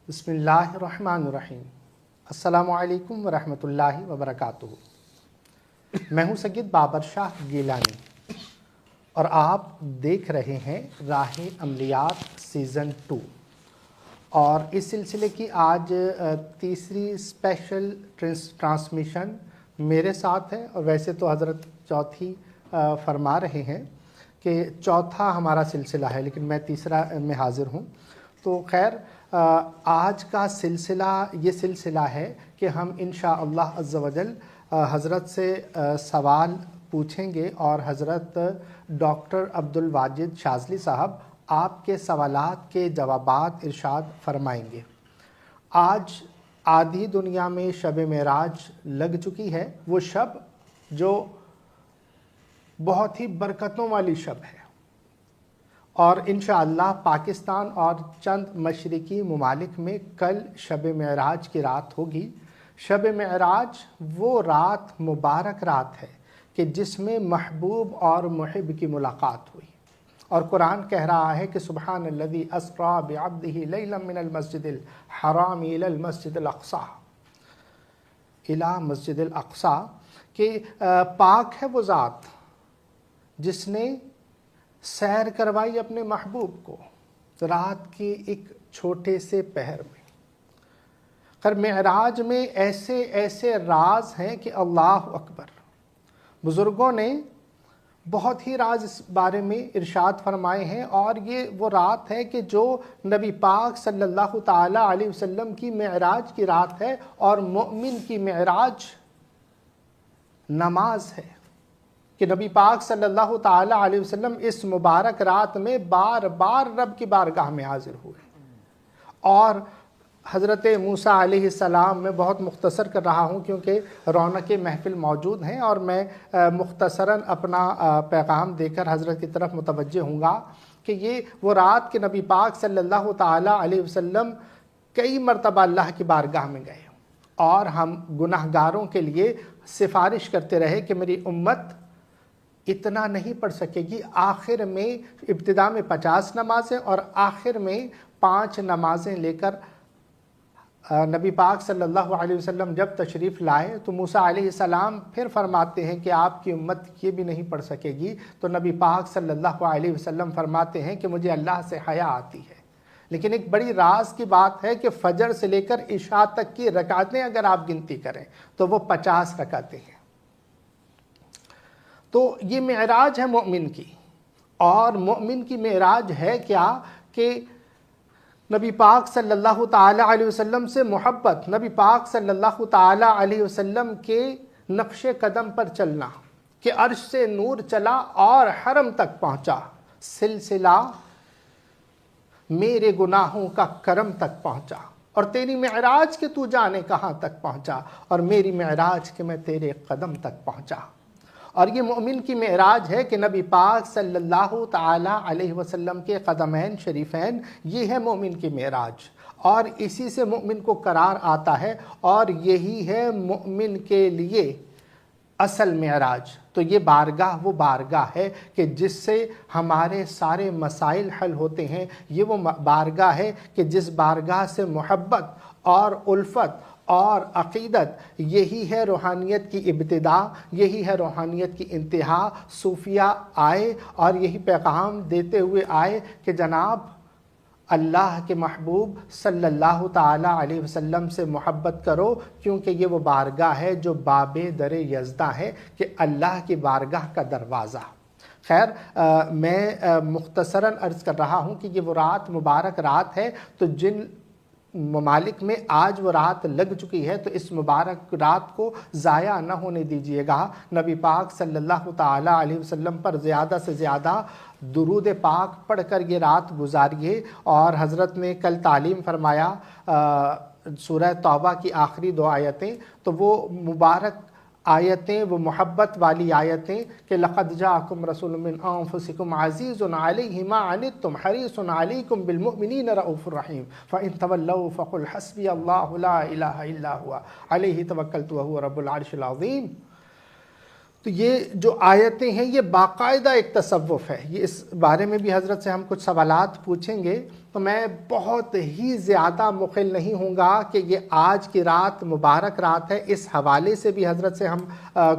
بسم اللہ الرحمن الرحیم۔ السلام علیکم ورحمۃ اللہ وبرکاتہ۔ میں ہوں سید بابر شاہ گیلانی اور آپ دیکھ رہے ہیں راہ عملیات سیزن 2، اور اس سلسلے کی آج تیسری اسپیشل ٹرانسمیشن میرے ساتھ ہے، اور ویسے تو حضرت چوتھی فرما رہے ہیں کہ چوتھا ہمارا سلسلہ ہے، لیکن میں تیسرا میں حاضر ہوں۔ تو خیر، آج کا یہ سلسلہ ہے کہ ہم انشاءاللہ عز و جل حضرت سے سوال پوچھیں گے، اور حضرت ڈاکٹر عبدالواجد شاذلی صاحب آپ کے سوالات کے جوابات ارشاد فرمائیں گے۔ آج آدھی دنیا میں شب معراج لگ چکی ہے، وہ شب جو بہت ہی برکتوں والی شب ہے، اور انشاءاللہ پاکستان اور چند مشرقی ممالک میں کل شب معراج کی رات ہوگی۔ شب معراج وہ رات مبارک رات ہے کہ جس میں محبوب اور محب کی ملاقات ہوئی، اور قرآن کہہ رہا ہے کہ سبحان الذی اسری بعبدہ لیلا من المسجد الحرام الی المسجد الاقصی، الی مسجد الاقصی، کہ پاک ہے وہ ذات جس نے سیر کروائی اپنے محبوب کو رات کی ایک چھوٹے سے پہر میں۔ خیر، معراج میں ایسے ایسے راز ہیں کہ اللہ اکبر۔ بزرگوں نے بہت ہی راز اس بارے میں ارشاد فرمائے ہیں، اور یہ وہ رات ہے کہ جو نبی پاک صلی اللہ تعالی علیہ وسلم کی معراج کی رات ہے، اور مومن کی معراج نماز ہے، کہ نبی پاک صلی اللہ تعالی علیہ وسلم اس مبارک رات میں بار بار رب کی بارگاہ میں حاضر ہوئے۔ اور حضرت موسیٰ علیہ السلام، میں بہت مختصر کر رہا ہوں کیونکہ رونق محفل موجود ہیں، اور میں مختصراً اپنا پیغام دے کر حضرت کی طرف متوجہ ہوں گا کہ یہ وہ رات کہ نبی پاک صلی اللہ تعالی علیہ وسلم کئی مرتبہ اللہ کی بارگاہ میں گئے، اور ہم گناہ گاروں کے لیے سفارش کرتے رہے کہ میری امت اتنا نہیں پڑھ سکے گی۔ آخر میں ابتدا میں 50 نمازیں اور آخر میں 5 نمازیں لے کر نبی پاک صلی اللہ علیہ وسلم جب تشریف لائے تو موسیٰ علیہ السلام پھر فرماتے ہیں کہ آپ کی امت یہ بھی نہیں پڑھ سکے گی، تو نبی پاک صلی اللہ علیہ وسلم فرماتے ہیں کہ مجھے اللہ سے حیا آتی ہے۔ لیکن ایک بڑی راز کی بات ہے کہ فجر سے لے کر عشاء تک کی رکعتیں اگر آپ گنتی کریں تو وہ 50 رکعتیں ہیں۔ تو یہ معراج ہے مومن کی، اور مومن کی معراج ہے کیا کہ نبی پاک صلی اللہ تعالی علیہ وسلم سے محبت، نبی پاک صلی اللہ تعالی علیہ وسلم کے نقش قدم پر چلنا، کہ عرش سے نور چلا اور حرم تک پہنچا، سلسلہ میرے گناہوں کا کرم تک پہنچا، اور تیری معراج کہ تو جانے کہاں تک پہنچا، اور میری معراج کہ میں تیرے قدم تک پہنچا۔ اور یہ مومن کی معراج ہے کہ نبی پاک صلی اللہ تعالی علیہ وسلم کے قدمین شریفین، یہ ہے مومن کی معراج، اور اسی سے مومن کو قرار آتا ہے، اور یہی ہے مومن کے لیے اصل معراج۔ تو یہ بارگاہ وہ بارگاہ ہے کہ جس سے ہمارے سارے مسائل حل ہوتے ہیں، یہ وہ بارگاہ ہے کہ جس بارگاہ سے محبت اور الفت اور عقیدت، یہی ہے روحانیت کی ابتدا، یہی ہے روحانیت کی انتہا۔ صوفیہ آئے اور یہی پیغام دیتے ہوئے آئے کہ جناب اللہ کے محبوب صلی اللہ تعالی علیہ وسلم سے محبت کرو، کیونکہ یہ وہ بارگاہ ہے جو باب در یزداں ہے، کہ اللہ کی بارگاہ کا دروازہ۔ خیر، میں مختصراً عرض کر رہا ہوں کہ یہ وہ رات مبارک رات ہے، تو جن ممالک میں آج وہ رات لگ چکی ہے تو اس مبارک رات کو ضائع نہ ہونے دیجیے گا۔ نبی پاک صلی اللہ تعالی علیہ وسلم پر زیادہ سے زیادہ درود پاک پڑھ کر یہ رات گزاریے۔ اور حضرت نے کل تعلیم فرمایا سورہ توبہ کی آخری 2 آیتیں، تو وہ مبارک آیتیں، وہ محبت والی آیتیں کہ لَقَدْ جَاءَكُمْ رَسُولٌ مِّنْ أَنفُسِكُمْ عَزِيزٌ عَلَيْهِ مَا عَنِتُّمْ حَرِيصٌ عَلَيْكُمْ بِالْمُؤْمِنِينَ رَءُوفٌ رَحِيمٌ فَإِن تَوَلَّوْا فَقُلْ حَسْبِيَ اللَّهُ لَا إِلَٰهَ إِلَّا هُوَ عَلَيْهِ تَوَكَّلْتُ وَهُوَ رَبُّ الْعَرْشِ الْعَظِيمِ۔ تو یہ جو آیتیں ہیں یہ باقاعدہ ایک تصوف ہے. یہ اس بارے میں بھی حضرت سے ہم کچھ سوالات پوچھیں گے، تو میں بہت ہی زیادہ مخل نہیں ہوں گا کہ یہ آج کی رات مبارک رات ہے. اس حوالے سے بھی حضرت سے ہم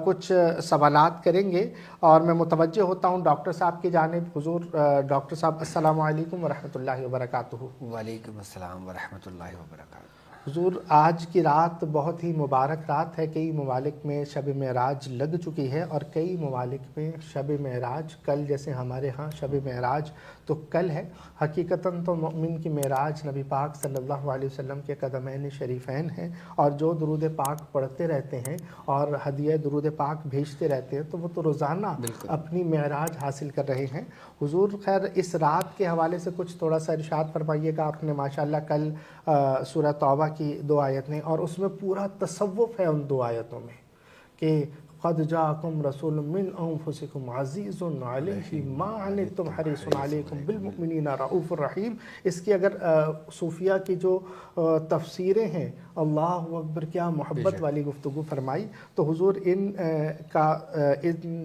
کچھ سوالات کریں گے. اور میں متوجہ ہوتا ہوں ڈاکٹر صاحب کی جانب. حضور ڈاکٹر صاحب السلام علیکم ورحمۃ اللہ وبرکاتہ. وعلیکم السلام ورحمۃ اللہ وبرکاتہ. حضور آج کی رات بہت ہی مبارک رات ہے. کئی ممالک میں شب معراج لگ چکی ہے اور کئی ممالک میں شب معراج کل، جیسے ہمارے ہاں شب معراج تو کل ہے. حقیقتاً تو مومن کی معراج نبی پاک صلی اللہ علیہ وسلم کے قدمین شریفین ہیں، اور جو درود پاک پڑھتے رہتے ہیں اور ہدیہ درود پاک بھیجتے رہتے ہیں تو وہ تو روزانہ اپنی معراج حاصل کر رہے ہیں. حضور خیر اس رات کے حوالے سے کچھ تھوڑا سا ارشاد فرمائیے گا. آپ نے ماشاءاللہ کل سورہ توبہ کی 2 آیتیں، اور اس میں پورا تصوف ہے ان 2 آیتوں میں کہ قد جاءکم رسول من انفسکم عزیز علیہ ما عنتم حریص علیکم بالمؤمنین رؤوف الرحیم. اس کی اگر صوفیہ کی جو تفسیریں ہیں، اللہ اکبر کیا محبت والی گفتگو فرمائی. تو حضور ان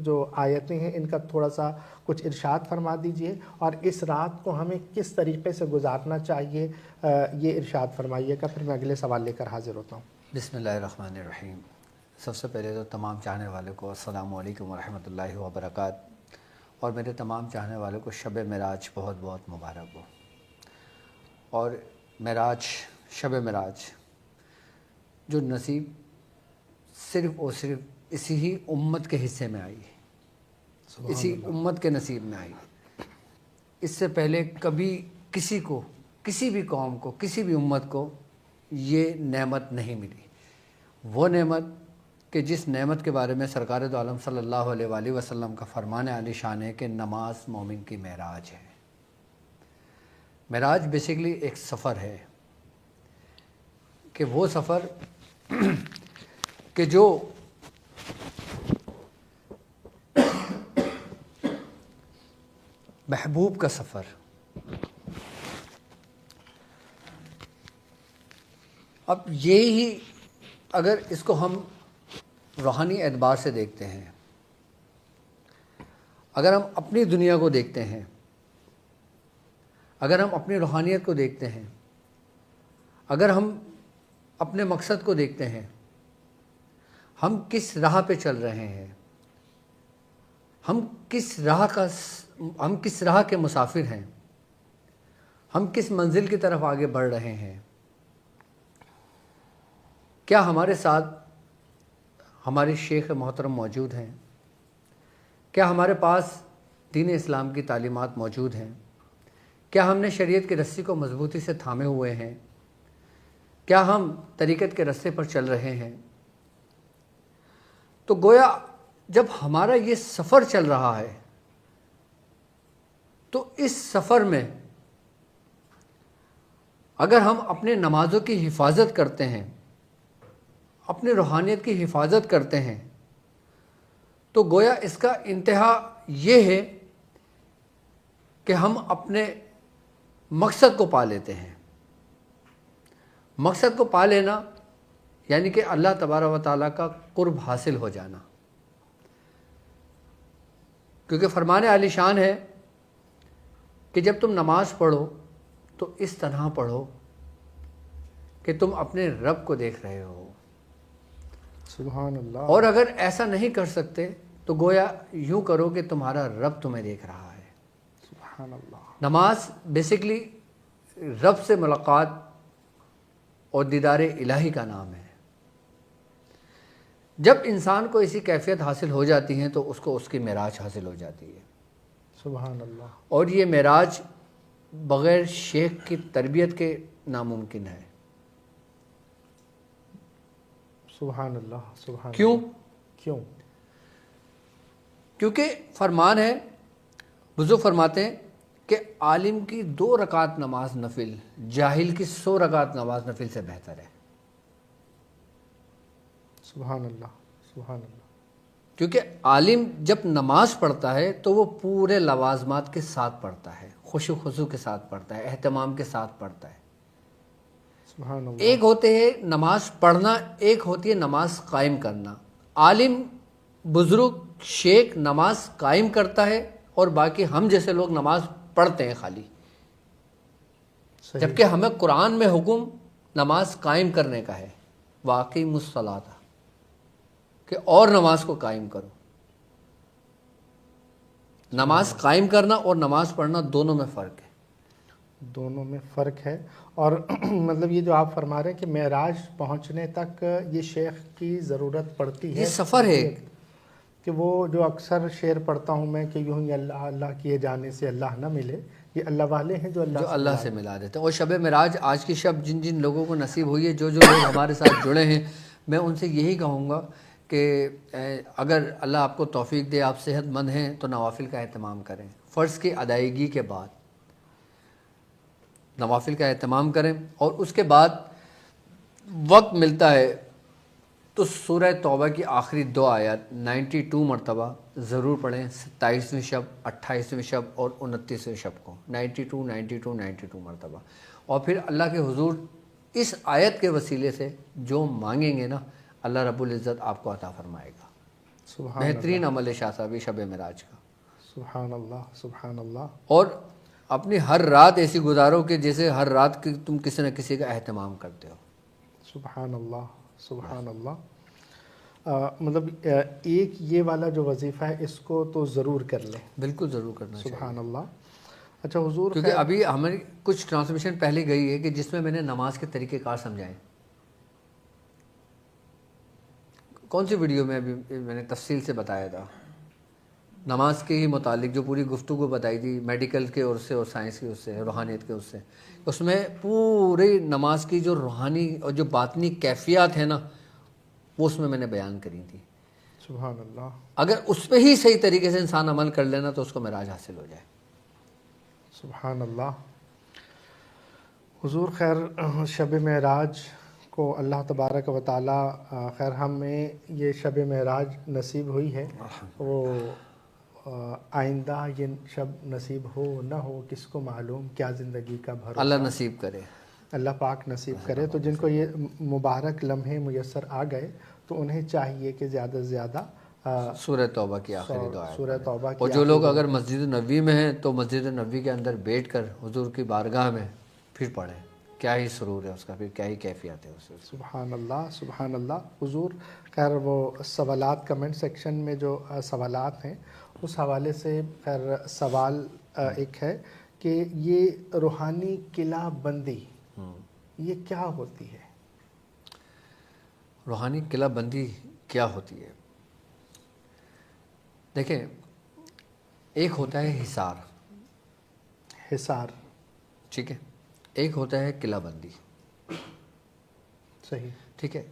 جو آیتیں ہیں ان کا تھوڑا سا کچھ ارشاد فرما دیجئے، اور اس رات کو ہمیں کس طریقے سے گزارنا چاہیے یہ ارشاد فرمائیے گا. پھر میں اگلے سوال لے کر حاضر ہوتا ہوں. بسم اللہ الرحمن الرحیم. سب سے پہلے تو تمام چاہنے والوں کو السلام علیکم ورحمۃ اللہ وبرکاتہ، اور میرے تمام چاہنے والوں کو شب معراج بہت بہت مبارک ہو. اور معراج، شب معراج جو نصیب صرف اور صرف اسی ہی امت کے حصے میں آئی، اسی امت کے نصیب میں آئی. اس سے پہلے کبھی کسی کو، کسی بھی قوم کو، کسی بھی امت کو یہ نعمت نہیں ملی. وہ نعمت کہ جس نعمت کے بارے میں سرکار دو عالم صلی اللہ علیہ وآلہ وسلم کا فرمان عالی شان ہے کہ نماز مومن کی معراج ہے. معراج بیسیکلی ایک سفر ہے، کہ وہ سفر کہ جو محبوب کا سفر. اب یہی اگر اس کو ہم روحانی اعتبار سے دیکھتے ہیں، اگر ہم اپنی دنیا کو دیکھتے ہیں، اگر ہم اپنی روحانیت کو دیکھتے ہیں، اگر ہم اپنے مقصد کو دیکھتے ہیں، ہم کس راہ پہ چل رہے ہیں، ہم کس راہ کے مسافر ہیں، ہم کس منزل کی طرف آگے بڑھ رہے ہیں. کیا ہمارے ساتھ ہمارے شیخ محترم موجود ہیں؟ کیا ہمارے پاس دین اسلام کی تعلیمات موجود ہیں؟ کیا ہم نے شریعت کی رسی کو مضبوطی سے تھامے ہوئے ہیں؟ کیا ہم طریقت کے رستے پر چل رہے ہیں؟ تو گویا جب ہمارا یہ سفر چل رہا ہے تو اس سفر میں اگر ہم اپنے نمازوں کی حفاظت کرتے ہیں، اپنے روحانیت کی حفاظت کرتے ہیں، تو گویا اس کا انتہا یہ ہے کہ ہم اپنے مقصد کو پا لیتے ہیں. مقصد کو پا لینا یعنی کہ اللہ تبارک و تعالیٰ کا قرب حاصل ہو جانا. کیونکہ فرمان عالی شان ہے کہ جب تم نماز پڑھو تو اس طرح پڑھو کہ تم اپنے رب کو دیکھ رہے ہو. سبحان اللہ. اور اگر ایسا نہیں کر سکتے تو گویا یوں کرو کہ تمہارا رب تمہیں دیکھ رہا ہے. سبحان اللہ. نماز بیسیکلی رب سے ملاقات اور دیدار الہی کا نام ہے. جب انسان کو ایسی کیفیت حاصل ہو جاتی ہے تو اس کو اس کی معراج حاصل ہو جاتی ہے. سبحان اللہ. اور یہ معراج بغیر شیخ کی تربیت کے ناممکن ہے. سبحان اللہ. سبحان کیوں؟ کیوں؟ کیونکہ فرمان ہے، بزرگ فرماتے ہیں کہ عالم کی 2 رکعت نماز نفل جاہل کی 100 رکعت نماز نفل سے بہتر ہے. سبحان اللہ. سبحان اللہ. کیونکہ عالم جب نماز پڑھتا ہے تو وہ پورے لوازمات کے ساتھ پڑھتا ہے، خشوع خضوع کے ساتھ پڑھتا ہے، اہتمام کے ساتھ پڑھتا ہے. سبحان اللہ. ایک ہوتے ہے نماز پڑھنا، ایک ہوتی ہے نماز قائم کرنا. عالم بزرگ شیخ نماز قائم کرتا ہے اور باقی ہم جیسے لوگ نماز پڑھتے ہیں خالی، جبکہ ہمیں قرآن میں حکم نماز قائم کرنے کا ہے، واقیم الصلاۃ، کہ اور نماز کو قائم کرو۔ نماز قائم کرنا اور نماز پڑھنا دونوں میں فرق ہے، دونوں میں فرق ہے۔ اور مطلب یہ جو آپ فرما رہے ہیں کہ معراج پہنچنے تک یہ شیخ کی ضرورت پڑتی ہے، یہ سفر ہے کہ وہ جو اکثر شعر پڑھتا ہوں میں کہ یوں ہی اللہ اللہ کیے جانے سے اللہ نہ ملے، یہ اللہ والے ہیں جو اللہ سے ملا دیتے ہیں۔ اور شب معراج آج کی شب جن جن لوگوں کو نصیب ہوئی ہے، جو لوگ ہمارے ساتھ جڑے ہیں، میں ان سے یہی کہوں گا کہ اگر اللہ آپ کو توفیق دے، آپ صحت مند ہیں، تو نوافل کا اہتمام کریں۔ فرض کی ادائیگی کے بعد نوافل کا اہتمام کریں، اور اس کے بعد وقت ملتا ہے تو سورہ توبہ کی آخری 2 آیات 92 مرتبہ ضرور پڑھیں، 27ویں شب، 28ویں شب اور 29ویں شب کو 92 مرتبہ، اور پھر اللہ کے حضور اس آیت کے وسیلے سے جو مانگیں گے نا، اللہ رب العزت آپ کو عطا فرمائے گا۔ سبحان بہترین عمل شاہ صاحبی شب معراج کا۔ سبحان اللہ، سبحان اللہ۔ اور اپنی ہر رات ایسی گزارو کہ جیسے ہر رات کی تم کسی نہ کسی کا اہتمام کرتے ہو۔ سبحان اللہ، سبحان اللہ۔ مطلب ایک یہ والا جو وظیفہ ہے اس کو تو ضرور کر لیں، بالکل ضرور کرنا چاہیے، سبحان اللہ۔ اچھا حضور، کیونکہ ابھی ہماری کچھ ٹرانسمیشن پہلے گئی ہے کہ جس میں نے نماز کے طریقہ کار سمجھائے۔ کون سی ویڈیو میں ابھی میں نے تفصیل سے بتایا تھا نماز کے ہی متعلق، جو پوری گفتگو بتائی تھی میڈیکل کے اور سے اور سائنس کی، اس سے روحانیت کے، اس میں پوری نماز کی جو روحانی اور جو باطنی کیفیات ہیں نا، وہ اس میں نے بیان کری تھی۔ سبحان اللہ۔ اگر اس پہ ہی صحیح طریقے سے انسان عمل کر لینا تو اس کو معراج حاصل ہو جائے۔ سبحان اللہ۔ حضور خیر، شب معراج کو اللہ تبارک و تعالی خیر ہمیں یہ شب معراج نصیب ہوئی ہے، وہ آئندہ یہ شب نصیب ہو نہ ہو کس کو معلوم، کیا زندگی کا بھروسہ، اللہ نصیب کرے، اللہ پاک نصیب کرے۔ تو جن کو یہ مبارک لمحے میسر آ گئے تو انہیں چاہیے کہ زیادہ سے زیادہ سورہ توبہ کی آخری دعا، سورہ توبہ کی، اور جو لوگ اگر مسجد نبوی میں ہیں تو مسجد نبوی کے اندر بیٹھ کر حضور کی بارگاہ میں پھر پڑھیں، کیا ہی سرور ہے اس کا، پھر کیا ہی کیفیت ہے اس سے۔ سبحان اللہ، سبحان اللہ۔ حضور خیر وہ سوالات کمنٹ سیکشن میں جو سوالات ہیں اس حوالے سے خیر سوال ایک ہے کہ یہ روحانی قلعہ بندی یہ کیا ہوتی ہے؟ روحانی قلعہ بندی کیا ہوتی ہے؟ دیکھیں، ایک ہوتا ہے حصار، حصار، ٹھیک ہے، ایک ہوتا ہے قلعہ بندی، صحیح، ٹھیک ہے۔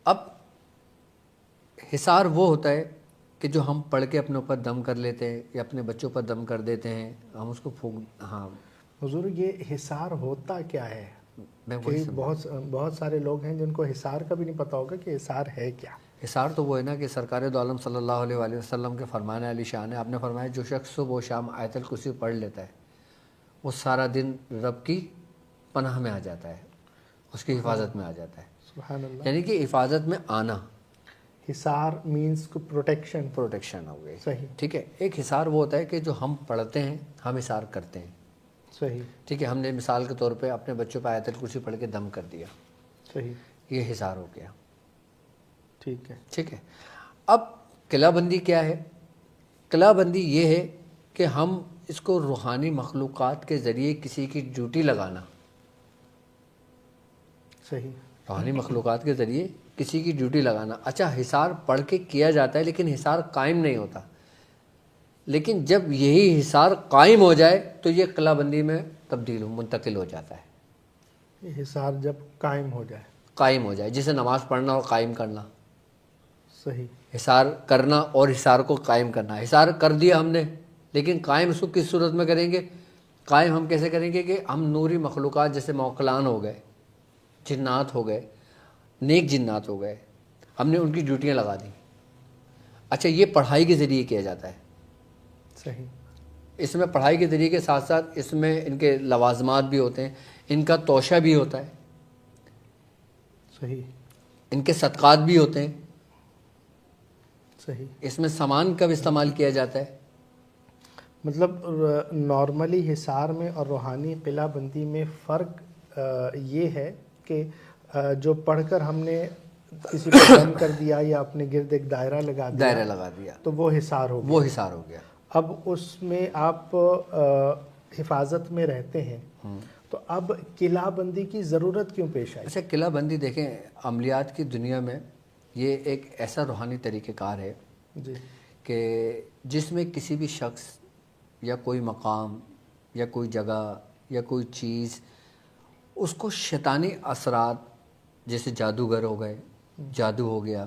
اب حصار وہ ہوتا ہے کہ جو ہم پڑھ کے اپنے اوپر دم کر لیتے ہیں یا اپنے بچوں پر دم کر دیتے ہیں، ہم اس کو پھونک، ہاں حضور یہ حصار ہوتا کیا ہے؟ میں کہ بہت سارے لوگ ہیں جن کو حصار کا بھی نہیں پتا ہوگا کہ حصار ہے کیا۔ حصار تو وہ ہے نا کہ سرکار دو عالم صلی اللہ علیہ وآلہ وسلم کے فرمان علی شان ہے، آپ نے فرمایا جو شخص صبح و شام آیت الکرسی پڑھ لیتا ہے وہ سارا دن رب کی پناہ میں آ جاتا ہے، اس کی حفاظت میں آ جاتا ہے، سبحان اللہ۔ یعنی کہ حفاظت میں آنا، حصار مینس پروٹیکشن، پروٹیکشن ہو گئی، صحیح، ٹھیک ہے۔ ایک حصار وہ ہوتا ہے کہ جو ہم پڑھتے ہیں، ہم حصار کرتے ہیں، صحیح، ٹھیک ہے، ہم نے مثال کے طور پہ اپنے بچوں پہ آیت الکرسی پڑھ کے دم کر دیا، صحیح، یہ حصار ہو گیا، ٹھیک ہے۔ ٹھیک ہے۔ اب قلعہ بندی کیا ہے؟ قلعہ بندی یہ ہے کہ ہم اس کو روحانی مخلوقات کے ذریعے کسی کی ڈیوٹی لگانا، صحیح، روحانی مخلوقات کے ذریعے کسی کی ڈیوٹی لگانا۔ اچھا، حصار پڑھ کے کیا جاتا ہے لیکن حصار قائم نہیں ہوتا، لیکن جب یہی حصار قائم ہو جائے تو یہ قلعہ بندی میں منتقل ہو جاتا ہے، یہ حصار جب قائم ہو جائے، قائم ہو جائے، جسے نماز پڑھنا اور قائم کرنا، صحیح، حصار کرنا اور حصار کو قائم کرنا۔ حصار کر دیا ہم نے، لیکن قائم اس کو کس صورت میں کریں گے؟ قائم ہم کیسے کریں گے کہ ہم نوری مخلوقات جیسے موکلان ہو گئے، جنات ہو گئے، نیک جنات ہو گئے، ہم نے ان کی ڈیوٹیاں لگا دیں۔ اچھا، یہ پڑھائی کے ذریعے کیا جاتا ہے، صحیح، اس میں پڑھائی کے ذریعے کے ساتھ ساتھ اس میں ان کے لوازمات بھی ہوتے ہیں، ان کا توشہ بھی ہوتا ہے، صحیح، ان کے صدقات بھی ہوتے ہیں، صحیح. اس میں سامان کب استعمال کیا جاتا ہے؟ مطلب نارملی حصار میں اور روحانی قلعہ بندی میں فرق یہ ہے کہ جو پڑھ کر ہم نے کسی کو بند کر دیا یا اپنے گرد ایک دائرہ لگا دیا تو وہ حصار ہو گیا. وہ حصار ہو گیا. اب اس میں آپ حفاظت میں رہتے ہیں تو اب قلعہ بندی کی ضرورت کیوں پیش آئی؟ اچھا، قلعہ بندی دیکھیں، عملیات کی دنیا میں یہ ایک ایسا روحانی طریقہ کار ہے جی کہ جس میں کسی بھی شخص یا کوئی مقام یا کوئی جگہ یا کوئی چیز اس کو شیطانی اثرات، جیسے جادوگر ہو گئے، جادو ہو گیا،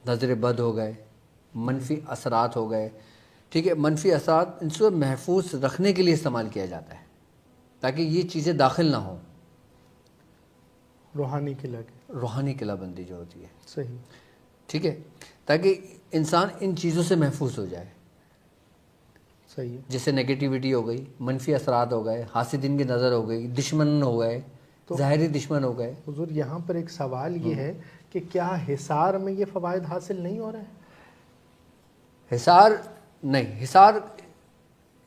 نظر بد ہو گئے، منفی اثرات ہو گئے، ٹھیک ہے، منفی اثرات ان سے محفوظ رکھنے کے لیے استعمال کیا جاتا ہے تاکہ یہ چیزیں داخل نہ ہوں. روحانی قلعہ کی روحانی قلعہ بندی جو ہوتی ہے، صحیح، ٹھیک ہے، تاکہ انسان ان چیزوں سے محفوظ ہو جائے. صحیح ہے. جیسے نگیٹیوٹی ہو گئی، منفی اثرات ہو گئے، حاسدین کی نظر ہو گئی، دشمن ہو گئے، ظاہری دشمن ہو گئے. حضور یہاں پر ایک سوال یہ ہے کہ کیا حصار میں یہ فوائد حاصل نہیں ہو رہے ہیں؟ حصار نہیں، حصار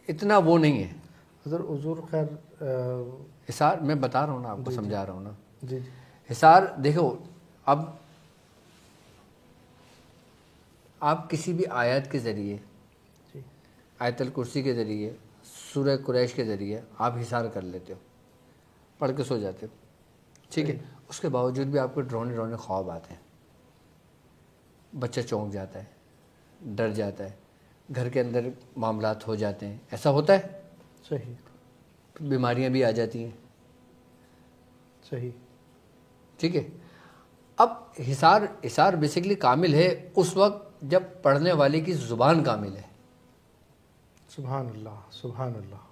اتنا وہ نہیں ہے. حضور خیر حصار میں بتا رہا ہوں نا آپ کو، سمجھا رہا ہوں نا. جی جی حصار دیکھو، اب آپ کسی بھی آیت کے ذریعے، جی آیت الکرسی کے ذریعے، سورہ قریش کے ذریعے آپ حصار کر لیتے ہو، پڑھ کے سو جاتے ہو، ٹھیک ہے. اس کے باوجود بھی آپ کو ڈرونے ڈرونے خواب آتے ہیں، بچہ چونک جاتا ہے، ڈر جاتا ہے، گھر کے اندر معاملات ہو جاتے ہیں. ایسا ہوتا ہے. صحیح بیماریاں بھی آ جاتی ہیں، صحیح. ٹھیک ہے. اب حصار بیسیکلی کامل ہے اس وقت جب پڑھنے والے کی زبان کامل ہے. سبحان اللہ، سبحان اللہ.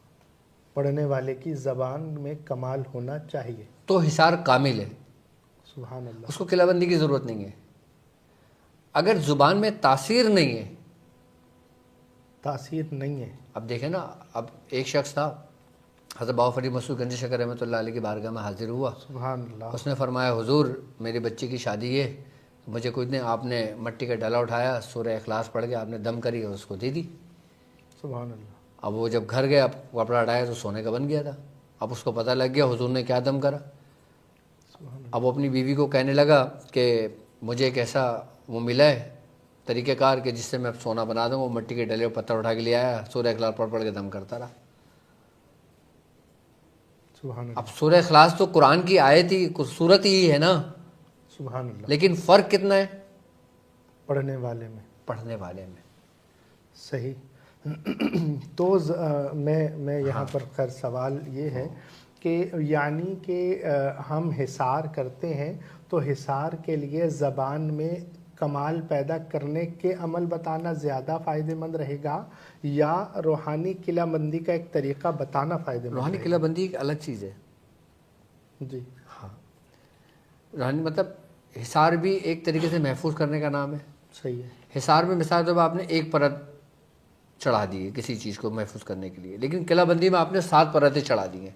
پڑھنے والے کی زبان میں کمال ہونا چاہیے تو حصار کامل ہے. سبحان اللہ. اس کو قلعہ بندی کی ضرورت نہیں ہے. اگر زبان میں تاثیر نہیں ہے، تاثیر نہیں ہے. اب دیکھیں نا، اب ایک شخص تھا، حضرت بابا فرید مسعود گنج شکر رحمۃ اللہ علیہ کی بارگاہ میں حاضر ہوا. سبحان اللہ. اس نے فرمایا، حضور میری بچی کی شادی ہے، مجھے کچھ نہیں، آپ نے مٹی کا ڈلا اٹھایا، سورہ اخلاص پڑھ کے آپ نے دم کری اور اس کو دے دی. سبحان اللہ. اب وہ جب گھر گیا، کپڑا ہٹایا تو سونے کا بن گیا تھا. اب اس کو پتہ لگ گیا حضور نے کیا دم کرا. اب وہ اپنی بیوی کو کہنے لگا کہ مجھے ایک ایسا وہ ملا ہے طریقہ کار کہ جس سے میں سونا بنا دوں. وہ مٹی کے ڈلے پتھر اٹھا کے لے آیا، سورہ اخلاص پڑھ کے دم کرتا رہا. سبحان اللہ. اب سورہ اخلاص تو قرآن کی آیت ہی، صورت ہی ہے نا، سبحان اللہ. لیکن فرق کتنا ہے پڑھنے والے میں، پڑھنے والے میں. صحیح. تو میں یہاں پر خیر سوال یہ ہے کہ یعنی کہ ہم حصار کرتے ہیں تو حصار کے لیے زبان میں کمال پیدا کرنے کے عمل بتانا زیادہ فائدہ مند رہے گا یا روحانی قلعہ بندی کا ایک طریقہ بتانا فائدہ مند روحانی رہے قلعہ بندی ایک الگ چیز ہے. گا؟ جی ہاں، روحانی مطلب حصار بھی ایک طریقے سے محفوظ کرنے کا نام ہے. صحیح ہے. حصار میں مثال طور پر آپ نے ایک پرت چڑھا دی ہے کسی چیز کو محفوظ کرنے کے لیے، لیکن قلعہ بندی میں آپ نے 7 پرتیں چڑھا دی ہیں.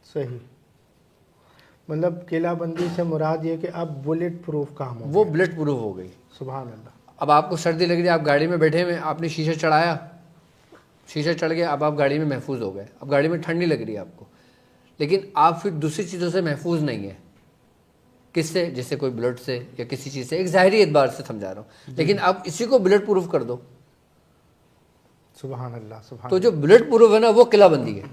صحیح. مطلب قلعہ بندی سے مراد یہ کہ اب بلٹ پروف کام ہو. وہ بلٹ پروف ہو گئی. سبحان اللہ. اب آپ کو سردی لگ رہی ہے، آپ گاڑی میں بیٹھے ہوئے، آپ نے شیشہ چڑھایا، شیشہ چڑھ گیا، اب آپ گاڑی میں محفوظ ہو گئے. اب گاڑی میں ٹھنڈ نہیں لگ رہی ہے آپ کو، لیکن آپ پھر دوسری چیزوں سے محفوظ نہیں ہیں. کس سے؟ جیسے کوئی بلٹ سے یا کسی چیز سے، ایک ظاہری اعتبار سے سمجھا رہا ہوں. لیکن اب اسی کو بلٹ پروف کر دو سبحان اللہ. سبحان تو جو بلٹ پروف ہے نا، وہ قلعہ بندی ہے.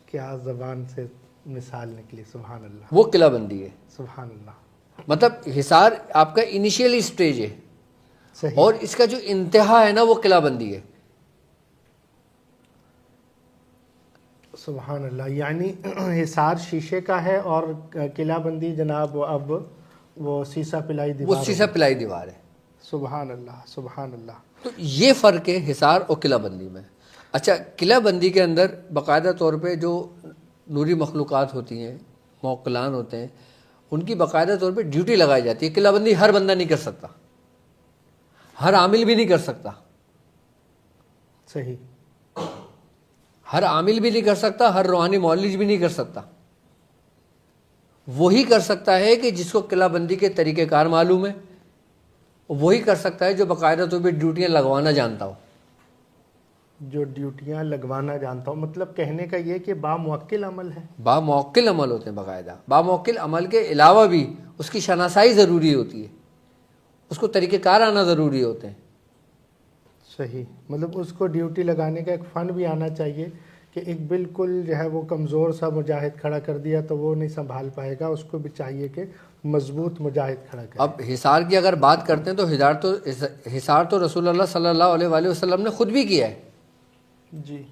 کیا زبان سے مثال نکلی. سبحان اللہ. وہ قلعہ بندی ہے. سبحان اللہ. مطلب حصار آپ کا انیشیل اسٹیج ہے، صحیح. اور اس کا جو انتہا ہے نا، وہ قلعہ بندی ہے. سبحان اللہ. یعنی حصار شیشے کا ہے اور قلعہ بندی جناب اب وہ سیسا پلائی وہ دیوار. سیسا پلائی دیوار ہے. سبحان اللہ. سبحان اللہ. تو یہ فرق ہے حصار اور قلعہ بندی میں. اچھا، قلعہ بندی کے اندر باقاعدہ طور پہ جو نوری مخلوقات ہوتی ہیں، موکلان ہوتے ہیں، ان کی باقاعدہ طور پہ ڈیوٹی لگائی جاتی ہے. قلعہ بندی ہر بندہ نہیں کر سکتا، ہر عامل بھی نہیں کر سکتا. صحیح. ہر عامل بھی نہیں کر سکتا، ہر روحانی معالج بھی نہیں کر سکتا. وہی کر سکتا ہے کہ جس کو قلعہ بندی کے طریقہ کار معلوم ہے، وہی کر سکتا ہے جو باقاعدہ طور پہ ڈیوٹیاں لگوانا جانتا ہو. جو ڈیوٹیاں لگوانا جانتا ہوں، مطلب کہنے کا یہ کہ باموکل عمل ہے. باموکل عمل ہوتے ہیں باقاعدہ. باموکل عمل کے علاوہ بھی اس کی شناسائی ضروری ہوتی ہے، اس کو طریقہ کار آنا ضروری ہوتے ہیں. صحیح، مطلب اس کو ڈیوٹی لگانے کا ایک فن بھی آنا چاہیے کہ ایک بالکل جو ہے وہ کمزور سا مجاہد کھڑا کر دیا تو وہ نہیں سنبھال پائے گا، اس کو بھی چاہیے کہ مضبوط مجاہد کھڑا کرے. اب حصار کی اگر بات کرتے ہیں تو حصار تو رسول اللہ صلی اللہ علیہ وآلہ وسلم نے خود بھی کیا ہے. جی.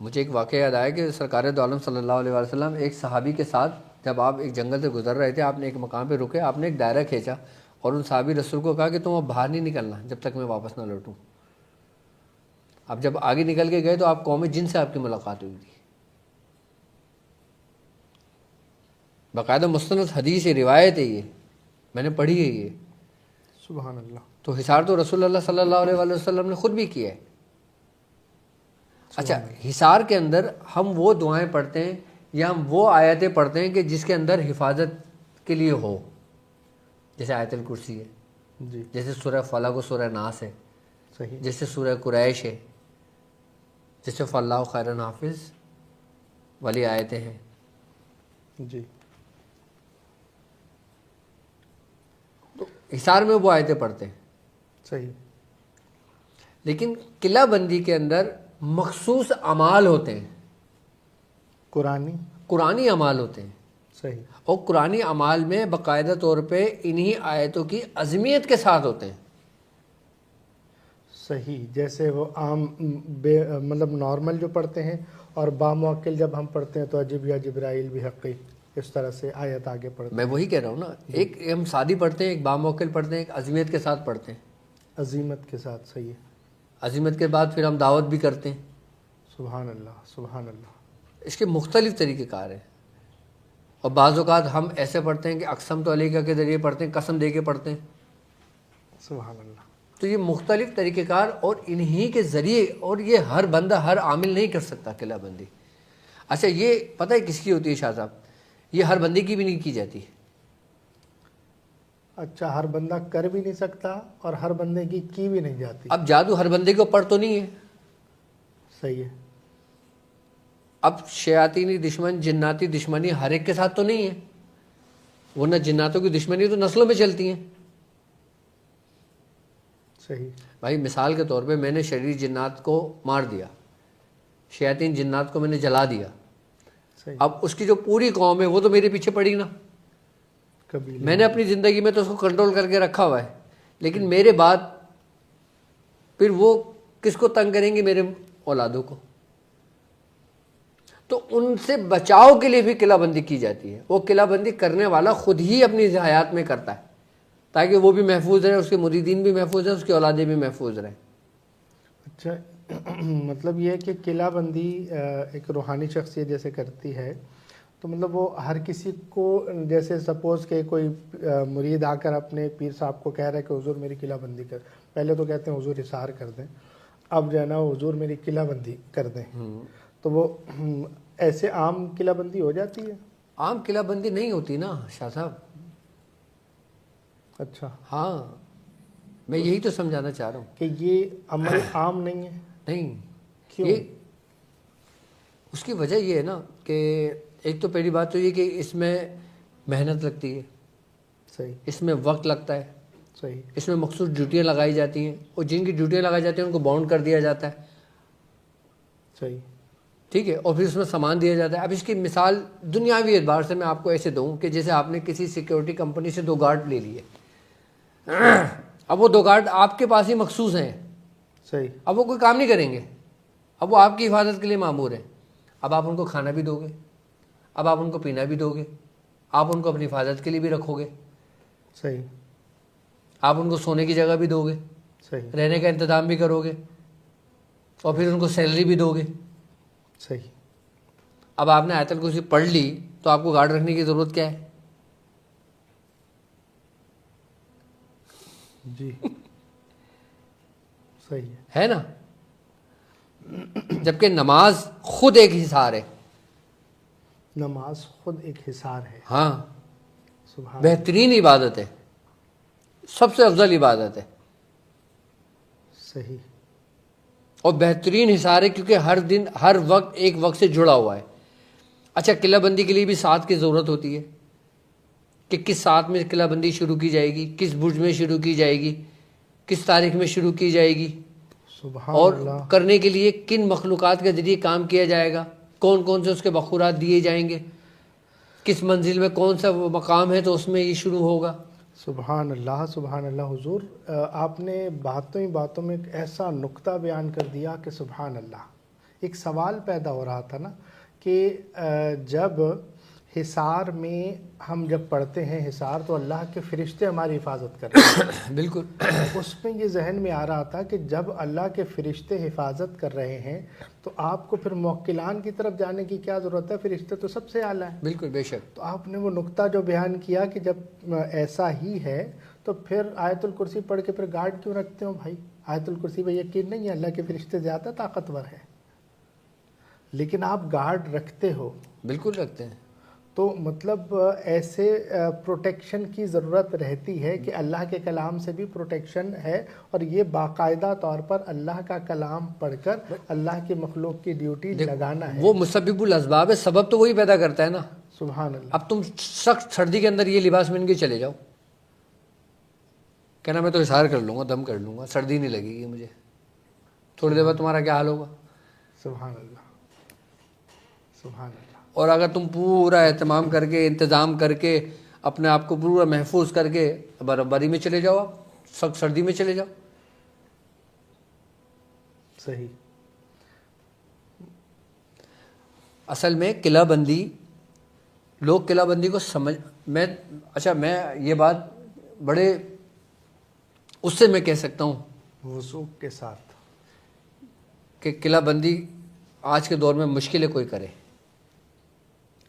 مجھے ایک واقعہ یاد آیا کہ سرکار دو عالم صلی اللہ علیہ وآلہ وسلم ایک صحابی کے ساتھ جب آپ ایک جنگل سے گزر رہے تھے، آپ نے ایک مقام پہ رکے، آپ نے ایک دائرہ کھینچا اور ان صحابی رسول کو کہا کہ تم اب باہر نہیں نکلنا جب تک میں واپس نہ لوٹوں. اب جب آگے نکل کے گئے تو آپ قوم جن سے آپ کی ملاقات ہوئی تھی. باقاعدہ مستند حدیث روایت ہے، یہ میں نے پڑھی ہے یہ. سبحان اللہ. تو حصار تو رسول اللہ صلی اللہ علیہ وآلہ وسلم نے خود بھی کیا ہے. اچھا، حصار کے اندر ہم وہ دعائیں پڑھتے ہیں یا ہم وہ آیتیں پڑھتے ہیں کہ جس کے اندر حفاظت کے لیے ہو، جیسے آیت الکرسی ہے، جی جیسے سورہ فلق و سورہ ناس ہے، صحیح. جیسے سورہ قریش ہے، جیسے فاللہ خیر حافظ والی آیتیں ہیں. جی. حصار میں وہ آیتیں پڑھتے ہیں. صحیح. لیکن قلعہ بندی کے اندر مخصوص اعمال ہوتے ہیں، قرآنی اعمال ہوتے ہیں. صحیح. اور قرآنی اعمال میں باقاعدہ طور پہ انہی آیتوں کی عظمیت کے ساتھ ہوتے ہیں. صحیح. جیسے وہ عام مطلب نارمل جو پڑھتے ہیں، اور باموکل جب ہم پڑھتے ہیں تو عجب یا جبرائیل بھی حقی، اس طرح سے آیت آگے پڑھتے میں وہی کہہ رہا ہوں نا، ایک ہم سادی پڑھتے ہیں، ایک باموکل پڑھتے ہیں، ایک عظمیت کے ساتھ پڑھتے ہیں. عظیمت کے ساتھ. صحیح ہے. عظیمت کے بعد پھر ہم دعوت بھی کرتے ہیں. سبحان اللہ. سبحان اللہ. اس کے مختلف طریقہ کار ہیں. اور بعض اوقات ہم ایسے پڑھتے ہیں کہ اقسم تو علیہ کے ذریعے پڑھتے ہیں، قسم دے کے پڑھتے ہیں. سبحان اللہ. تو یہ مختلف طریقہ کار اور انہی کے ذریعے، اور یہ ہر بندہ ہر عامل نہیں کر سکتا قلعہ بندی. اچھا، یہ پتہ ہے کس کی ہوتی ہے شاہ صاحب؟ یہ ہر بندے کی بھی نہیں کی جاتی. اچھا، ہر بندہ کر بھی نہیں سکتا اور ہر بندے کی بھی نہیں جاتی. اب جادو ہر بندے کے اوپر تو نہیں ہے. صحیح ہے. اب شیاطینی دشمن، جناتی دشمنی ہر ایک کے ساتھ تو نہیں ہے، ورنہ جناتوں کی دشمنی تو نسلوں میں چلتی ہیں. صحیح. بھائی مثال کے طور پہ میں نے شریر جنات کو مار دیا، شیاطین جنات کو میں نے جلا دیا. صحیح. اب اس کی جو پوری قوم ہے وہ تو میرے پیچھے پڑی نا. کبھی میں نے اپنی زندگی میں تو اس کو کنٹرول کر کے رکھا ہوا ہے، لیکن میرے بعد پھر وہ کس کو تنگ کریں گے؟ میرے اولادوں کو. تو ان سے بچاؤ کے لیے بھی قلعہ بندی کی جاتی ہے. وہ قلعہ بندی کرنے والا خود ہی اپنی حیات میں کرتا ہے تاکہ وہ بھی محفوظ رہے، اس کے مریدین بھی محفوظ رہیں، اس کی اولادیں بھی محفوظ رہیں. اچھا، مطلب یہ ہے کہ قلعہ بندی ایک روحانی شخصیت جیسے کرتی ہے، تو مطلب وہ ہر کسی کو، جیسے سپوز کہ کوئی مرید آ کر اپنے پیر صاحب کو کہہ رہا ہے کہ حضور میری قلعہ بندی کر، پہلے تو کہتے ہیں حضور حصار کر دیں، اب جو ہے نا حضور میری قلعہ بندی کر دیں، تو وہ ایسے عام قلعہ بندی ہو جاتی ہے؟ عام قلعہ بندی نہیں ہوتی نا شاہ صاحب. اچھا. ہاں، میں یہی تو سمجھانا چاہ رہا ہوں کہ یہ عمل عام نہیں ہے. نہیں. کیوں؟ یہ اس کی وجہ یہ ہے نا کہ ایک تو پہلی بات تو یہ کہ اس میں محنت لگتی ہے، صحیح. اس میں وقت لگتا ہے، صحیح. اس میں مخصوص ڈیوٹیاں لگائی جاتی ہیں، اور جن کی ڈیوٹیاں لگائی جاتی ہیں ان کو باؤنڈ کر دیا جاتا ہے. صحیح. ٹھیک ہے، اور پھر اس میں سامان دیا جاتا ہے. اب اس کی مثال دنیاوی اعتبار سے میں آپ کو ایسے دوں کہ جیسے آپ نے کسی سیکیورٹی کمپنی سے 2 گارڈ لے لیے، اب وہ 2 گارڈ آپ کے پاس ہی مخصوص ہیں. صحیح. اب وہ کوئی کام نہیں کریں گے، اب وہ آپ کی حفاظت کے لیے مامور ہیں. اب آپ ان کو کھانا بھی دو گے، اب آپ ان کو پینا بھی دو گے، آپ ان کو اپنی حفاظت کے لیے بھی رکھو گے. صحیح. آپ ان کو سونے کی جگہ بھی دو گے، صحیح. رہنے کا انتظام بھی کرو گے، اور پھر ان کو سیلری بھی دو گے. صحیح. اب آپ نے آیت الکرسی پڑھ لی تو آپ کو گارڈ رکھنے کی ضرورت کیا ہے؟ جی. صحیح ہے نا. جبکہ نماز خود ایک حصار ہے. نماز خود ایک حصار ہے. ہاں، سبحان. بہترین عبادت ہے. سب سے افضل عبادت ہے صحیح. اور بہترین حصار ہے، کیونکہ ہر دن ہر وقت ایک وقت سے جڑا ہوا ہے. اچھا، قلعہ بندی کے لیے بھی ساتھ کی ضرورت ہوتی ہے کہ کس ساتھ میں قلعہ بندی شروع کی جائے گی، کس برج میں شروع کی جائے گی، کس تاریخ میں شروع کی جائے گی، سبحان اور اللہ. کرنے کے لیے کن مخلوقات کے ذریعے کام کیا جائے گا، کون کون سے اس کے بخورات دیے جائیں گے، کس منزل میں کون سا وہ مقام ہے تو اس میں یہ شروع ہوگا. سبحان اللہ سبحان اللہ. حضور آپ نے باتوں ہی باتوں میں ایک ایسا نقطہ بیان کر دیا کہ سبحان اللہ. ایک سوال پیدا ہو رہا تھا نا کہ جب حصار میں ہم جب پڑھتے ہیں حصار تو اللہ کے فرشتے ہماری حفاظت کر رہے ہیں. بالکل. اس میں یہ ذہن میں آ رہا تھا کہ جب اللہ کے فرشتے حفاظت کر رہے ہیں تو آپ کو پھر موکلان کی طرف جانے کی کیا ضرورت ہے؟ فرشتے تو سب سے اعلیٰ ہیں. بالکل بے شک. تو آپ نے وہ نقطہ جو بیان کیا کہ جب ایسا ہی ہے تو پھر آیت الکرسی پڑھ کے پھر گارڈ کیوں رکھتے ہو بھائی؟ آیت الکرسی پہ یقین نہیں ہے؟ اللہ کے فرشتے زیادہ طاقتور ہیں لیکن آپ گارڈ رکھتے ہو. بالکل رکھتے ہیں. تو مطلب ایسے پروٹیکشن کی ضرورت رہتی ہے کہ اللہ کے کلام سے بھی پروٹیکشن ہے، اور یہ باقاعدہ طور پر اللہ کا کلام پڑھ کر اللہ کی مخلوق کی ڈیوٹی لگانا ہے. وہ مسبب الاسباب ہے، سبب تو وہی پیدا کرتا ہے نا. سبحان اللہ. اب تم سخت سردی کے اندر یہ لباس پہن کے چلے جاؤ، کہنا میں تو اظہار کر لوں گا، دم کر لوں گا، سردی نہیں لگے گی مجھے، تھوڑی دیر بعد تمہارا کیا حال ہوگا؟ سبحان اللہ سبحان اللہ. اور اگر تم پورا اہتمام کر کے انتظام کر کے اپنے آپ کو پورا محفوظ کر کے برف باری میں چلے جاؤ، آپ سخت سردی میں چلے جاؤ. صحیح. اصل میں قلعہ بندی، لوگ قلعہ بندی کو میں یہ بات بڑے اس سے میں کہہ سکتا ہوں وثوق کے ساتھ کہ قلعہ بندی آج کے دور میں مشکل ہے کوئی کرے.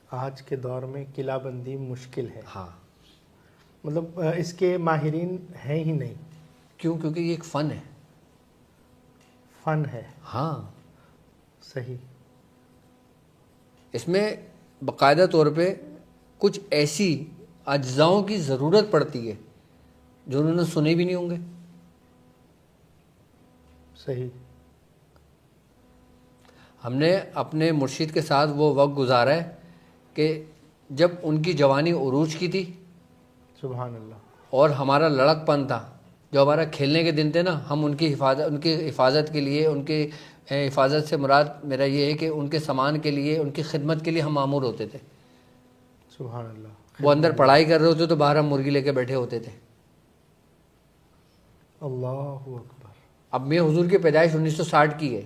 آج کے دور میں قلعہ بندی مشکل ہے. ہاں. مطلب اس کے ماہرین ہیں ہی نہیں. کیوں؟ کیونکہ یہ ایک فن ہے. فن ہے. ہاں صحیح. اس میں باقاعدہ طور پہ کچھ ایسی اجزاؤں کی ضرورت پڑتی ہے جو انہوں نے سنے بھی نہیں ہوں گے. صحیح. ہم نے اپنے مرشد کے ساتھ وہ وقت گزارا ہے کہ جب ان کی جوانی عروج کی تھی سبحان اللہ. اور ہمارا لڑک پن تھا، جو ہمارا کھیلنے کے دن تھے نا، ہم ان کی حفاظت کے لیے، ان کی حفاظت سے مراد میرا یہ ہے کہ ان کے سامان کے لیے، ان کی خدمت کے لیے ہم مامور ہوتے تھے. سبحان اللہ. وہ اندر پڑھائی کر رہے ہوتے تو باہر ہم مرغی لے کے بیٹھے ہوتے تھے. اللہ اکبر. اب میاں حضور کی پیدائش 1960 کی ہے.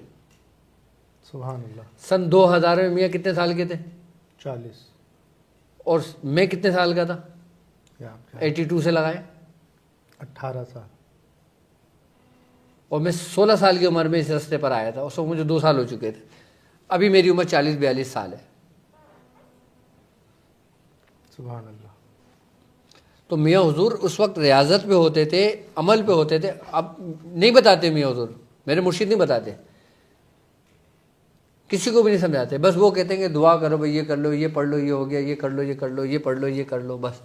سبحان اللہ. سن 2000 میں میاں کتنے سال کے تھے؟ 40. اور میں کتنے سال کا تھا؟ 82 سے لگائیں 18 سال. اور میں 16 سال کی عمر میں اس راستے پر آیا تھا. اس وقت مجھے 2 سال ہو چکے تھے. ابھی میری عمر 40-42 سال ہے. سبحان اللہ. تو میاں حضور اس وقت ریاضت پہ ہوتے تھے، عمل پہ ہوتے تھے. اب نہیں بتاتے میاں حضور، میرے مرشد نہیں بتاتے، کسی کو بھی نہیں سمجھاتے. بس وہ کہتے ہیں کہ دعا کرو بھائی، یہ کر لو، یہ پڑھ لو، یہ ہو گیا، یہ کر لو، یہ کر لو، یہ پڑھ لو، یہ کر لو. بس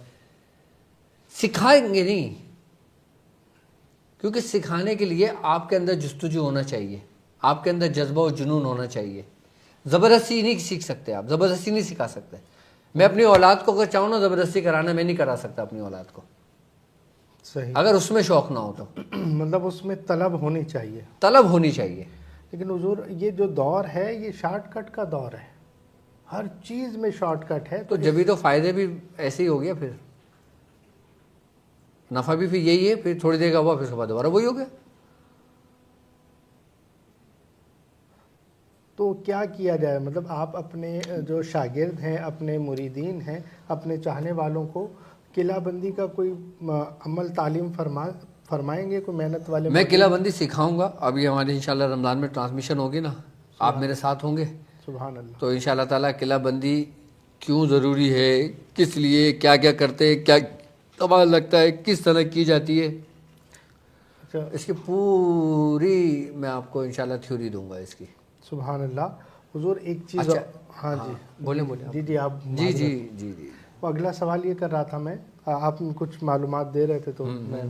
سکھائیں گے نہیں، کیونکہ سکھانے کے لیے آپ کے اندر جستجو ہونا چاہیے، آپ کے اندر جذبہ و جنون ہونا چاہیے. زبردستی نہیں سیکھ سکتے، آپ زبردستی نہیں سکھا سکتے. میں اپنی اولاد کو اگر چاہوں نا زبردستی کرانا، میں نہیں کرا سکتا اپنی اولاد کو، صحیح. اگر اس میں شوق نہ ہو تو. مطلب اس میں طلب ہونی چاہیے. طلب ہونی چاہیے. لیکن حضور یہ جو دور ہے یہ شارٹ کٹ کا دور ہے، ہر چیز میں شارٹ کٹ ہے. تو جبھی تو فائدے بھی ایسے ہی ہو گیا، پھر نفع بھی پھر یہی ہے. پھر تھوڑی دیر کا ہوا، پھر صبح دوبارہ وہی ہو گیا. تو کیا کیا جائے؟ مطلب آپ اپنے جو شاگرد ہیں، اپنے مریدین ہیں، اپنے چاہنے والوں کو قلعہ بندی کا کوئی عمل تعلیم فرمائیں گے؟ کوئی محنت والے؟ میں قلعہ بندی سکھاؤں گا. ابھی ہماری انشاءاللہ رمضان میں ٹرانسمیشن ہوگی نا، آپ میرے ساتھ ہوں گے. سبحان اللہ. تو انشاءاللہ تعالیٰ قلعہ بندی کیوں ضروری ہے، کس لیے، کیا کیا کرتے، کیا کمال لگتا ہے، کس طرح کی جاتی ہے، اچھا. اس کی پوری میں آپ کو انشاءاللہ تھیوری دوں گا اس کی. سبحان اللہ. حضور ایک چیز. اچھا. ہاں جی بولیں. جی آپ. جی. اگلا سوال یہ کر رہا تھا میں، آپ کچھ معلومات دے رہے تھے تو میں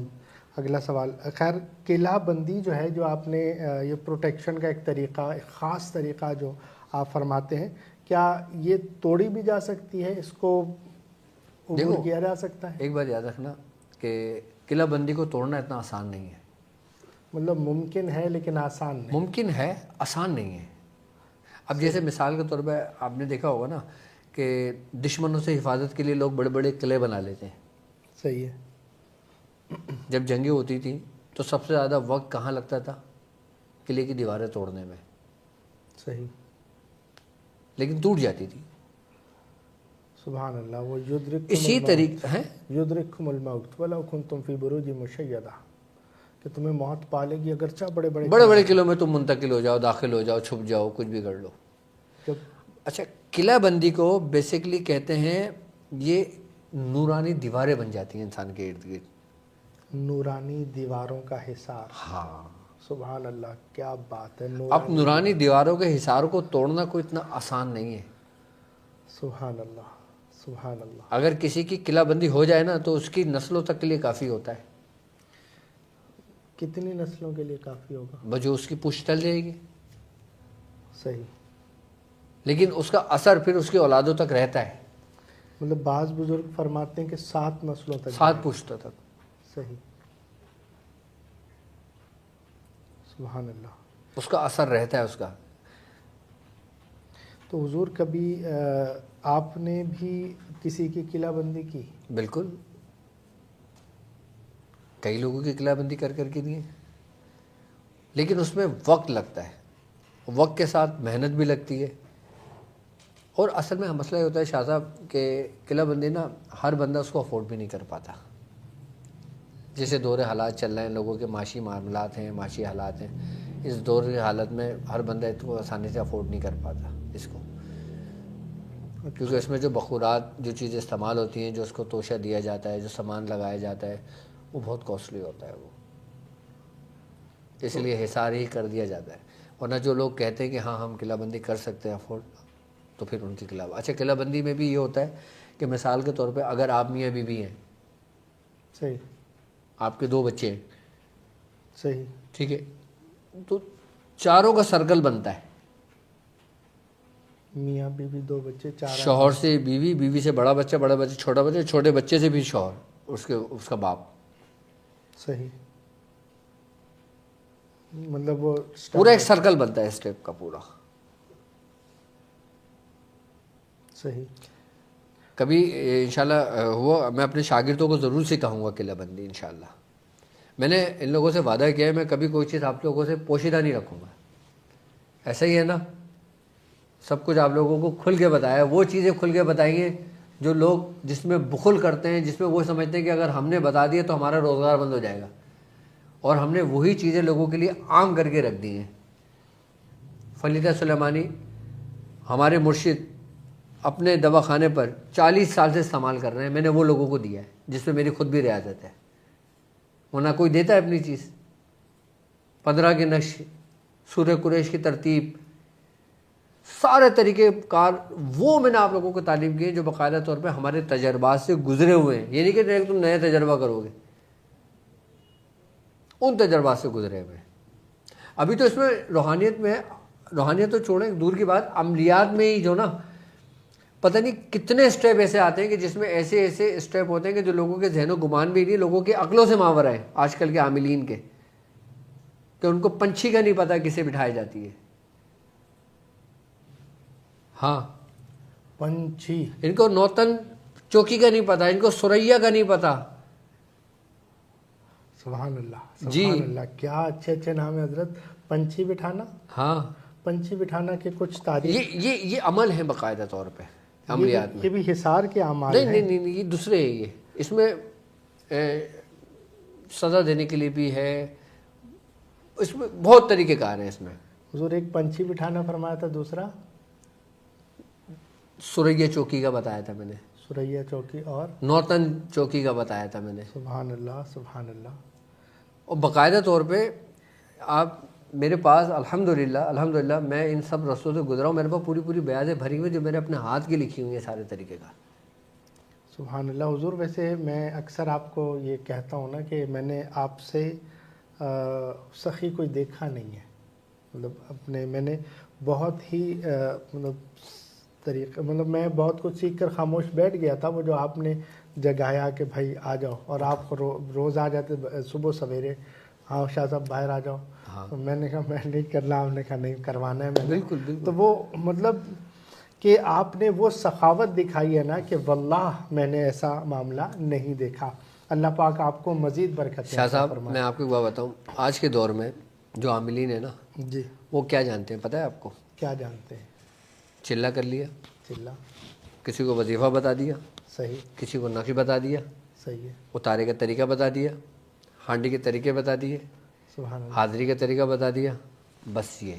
اگلا سوال، خیر قلعہ بندی جو ہے، جو آپ نے یہ پروٹیکشن کا ایک طریقہ، ایک خاص طریقہ جو آپ فرماتے ہیں، کیا یہ توڑی بھی جا سکتی ہے؟ اس کو عبور کیا جا سکتا ہے؟ ایک بات یاد رکھنا کہ قلعہ بندی کو توڑنا اتنا آسان نہیں ہے. مطلب ممکن ہے لیکن آسان نہیں. ممکن ہے، آسان نہیں ہے. اب جیسے مثال کے طور پہ آپ نے دیکھا ہوگا نا کہ دشمنوں سے حفاظت کے لیے لوگ بڑے بڑے قلعے بنا لیتے ہیں. صحیح ہے. جب جنگیں ہوتی تھیں تو سب سے زیادہ وقت کہاں لگتا تھا؟ قلعے کی دیواریں توڑنے میں. صحیح. لیکن ٹوٹ جاتی تھی. سبحان اللہ. وہ اسی طریقے ہیں یدرککم الموت ولو کنتم فی بروج مشیدہ، کہ تمہیں موت پالے گی اگرچہ بڑے بڑے قلعوں میں تم منتقل ہو جاؤ، داخل ہو جاؤ، چھپ جاؤ، کچھ بھی کر لو. اچھا، قلعہ بندی کو بیسیکلی کہتے ہیں یہ نورانی دیواریں بن جاتی ہیں انسان کے ارد گرد. نورانی دیواروں کا حصار. ہاں. سبحان اللہ، کیا بات ہے. اب نورانی دیواروں کے حصار کو توڑنا کوئی اتنا آسان نہیں ہے. سبحان اللہ، سبحان اللہ. اگر کسی کی قلعہ بندی ہو جائے نا تو اس کی نسلوں تک کے لیے کافی ہوتا ہے. کتنی نسلوں کے لیے کافی ہوگا؟ بجو اس کی پشت چل جائے گی. صحیح. لیکن اس کا اثر پھر اس کی اولادوں تک رہتا ہے. مطلب بعض بزرگ فرماتے ہیں کہ 7 نسلوں تک. 7 پشتوں تک. صحیح. سبحان اللہ. اس کا اثر رہتا ہے اس کا. تو حضور کبھی آپ نے بھی کسی کی قلعہ بندی کی؟ بالکل، کئی لوگوں کی قلعہ بندی کر کے دی ہے. لیکن اس میں وقت لگتا ہے، وقت کے ساتھ محنت بھی لگتی ہے. اور اصل میں مسئلہ یہ ہوتا ہے شاہ صاحب کہ قلعہ بندی نا ہر بندہ اس کو افورڈ بھی نہیں کر پاتا. جیسے دور حالات چل رہے ہیں، لوگوں کے معاشی معاملات ہیں، معاشی حالات ہیں، اس دور کی حالت میں ہر بندہ اس کو آسانی سے افورڈ نہیں کر پاتا اس کو. کیونکہ اس میں جو بخورات، جو چیزیں استعمال ہوتی ہیں، جو اس کو توشہ دیا جاتا ہے، جو سامان لگایا جاتا ہے، وہ بہت کاسٹلی ہوتا ہے. وہ اس لیے حصار ہی کر دیا جاتا ہے. ورنہ جو لوگ کہتے ہیں کہ ہاں ہم قلعہ بندی کر سکتے ہیں افورڈ، تو پھر ان کی قلعہ. اچھا، قلعہ بندی میں بھی یہ ہوتا ہے کہ مثال کے طور پہ اگر آپ میاں بیوی ہیں، صحیح، آپ کے 2 بچے ہیں، صحیح، ٹھیک ہے، تو چاروں کا سرکل بنتا ہے. میاں بیوی 2 بچے، 4 شوہر سے بیوی، بیوی سے بڑا بچہ، بڑا بچہ چھوٹا بچہ، چھوٹے بچے سے بھی شوہر، اس کا باپ. صحیح. مطلب وہ پورا ایک سرکل بنتا ہے اسٹیپ کا پورا. صحیح. کبھی انشاءاللہ ہوا میں اپنے شاگردوں کو ضرور سکھاؤں گا قلعہ بندی انشاءاللہ. میں نے ان لوگوں سے وعدہ کیا ہے میں کبھی کوئی چیز آپ لوگوں سے پوشیدہ نہیں رکھوں گا. ایسا ہی ہے نا، سب کچھ آپ لوگوں کو کھل کے بتایا. وہ چیزیں کھل کے بتائیے جو لوگ جس میں بخل کرتے ہیں، جس میں وہ سمجھتے ہیں کہ اگر ہم نے بتا دیا تو ہمارا روزگار بند ہو جائے گا. اور ہم نے وہی چیزیں لوگوں کے لیے عام کر کے رکھ دی ہیں. فلیدہ سلیمانی ہمارے مرشد اپنے دواخانے پر 40 سال سے استعمال کر رہے ہیں. میں نے وہ لوگوں کو دیا ہے جس میں میری خود بھی ریاضت ہے. ورنہ کوئی دیتا ہے اپنی چیز؟ 15 کے نقش، سورہ قریش کی ترتیب، سارے طریقے کار وہ میں نے آپ لوگوں کو تعلیم کی ہے جو باقاعدہ طور پہ ہمارے تجربات سے گزرے ہوئے ہیں. یہ نہیں کہ تم نئے تجربہ کرو گے، ان تجربات سے گزرے ہوئے. ابھی تو اس میں روحانیت میں، روحانیت تو چھوڑیں دور کی بات، عملیات میں ہی جو نا پتہ نہیں کتنے اسٹیپ ایسے آتے ہیں کہ جس میں ایسے اسٹیپ ہوتے ہیں کہ جو لوگوں کے ذہن و گمان بھی نہیں، لوگوں کی عقلوں سے ماورا ہے آج کل کے عاملین کے، کہ ان کو پنچھی کا نہیں پتہ کسے بٹھائی جاتی ہے. ہاں، پنچھی، ان کو نوتن چوکی کا نہیں پتہ، ان کو سریا کا نہیں پتہ. سبحان اللہ، جی سبحان اللہ. کیا اچھے اچھے نام ہے حضرت. پنچھی بٹھانا، ہاں، پنچھی بٹھانا کے کچھ تاریخ، یہ عمل ہے باقاعدہ طور پہ عملیات میں. یہ بھی حصار کے اعمال نہیں ہیں. نہیں نہیں، یہ دوسرے ہے. یہ اس میں سزا دینے کے لیے بھی ہے، اس میں بہت طریقے کار ہیں. اس میں حضور ایک پنچھی بٹھانا فرمایا تھا، دوسرا سریا چوکی کا بتایا تھا میں نے، سریا چوکی، اور نوتن چوکی کا بتایا تھا میں نے. سبحان اللہ، سبحان اللہ. اور باقاعدہ طور پہ آپ میرے پاس الحمدللہ میں ان سب رستوں سے گزرا ہوں. میرے پاس پوری بیازیں بھری ہوئی جو میں نے اپنے ہاتھ کی لکھی ہوئی ہیں سارے طریقے کا. سبحان اللہ حضور. ویسے میں اکثر آپ کو یہ کہتا ہوں نا کہ میں نے آپ سے سخی کوئی دیکھا نہیں ہے. میں نے بہت ہی طریقے میں بہت کچھ سیکھ کر خاموش بیٹھ گیا تھا. وہ جو آپ نے جگایا کہ بھائی آ جاؤ، اور آپ روز آ جاتے صبح سویرے، ہاں شاہ صاحب باہر آ جاؤ. تو میں نے کہا میں نہیں کرنا، آپ نے کہا نہیں کروانا ہے میں نے. بالکل. تو وہ کہ آپ نے وہ سخاوت دکھائی ہے نا کہ واللہ میں نے ایسا معاملہ نہیں دیکھا. اللہ پاک آپ کو مزید برکت شاہ صاحب میں آپ کو ایک بات بتاؤں، آج کے دور میں جو عاملین ہیں نا جی. وہ کیا جانتے ہیں پتہ ہے آپ کو؟ کیا جانتے ہیں؟ چلہ کر لیا، چلا کسی کو وظیفہ بتا دیا، صحیح. کسی کو نقش بتا دیا، صحیح ہے. اتارے کا طریقہ بتا دیا، ہانڈی کے طریقے بتا دیے، سبحان اللہ. حاضری کا طریقہ بتا دیا. بس یہ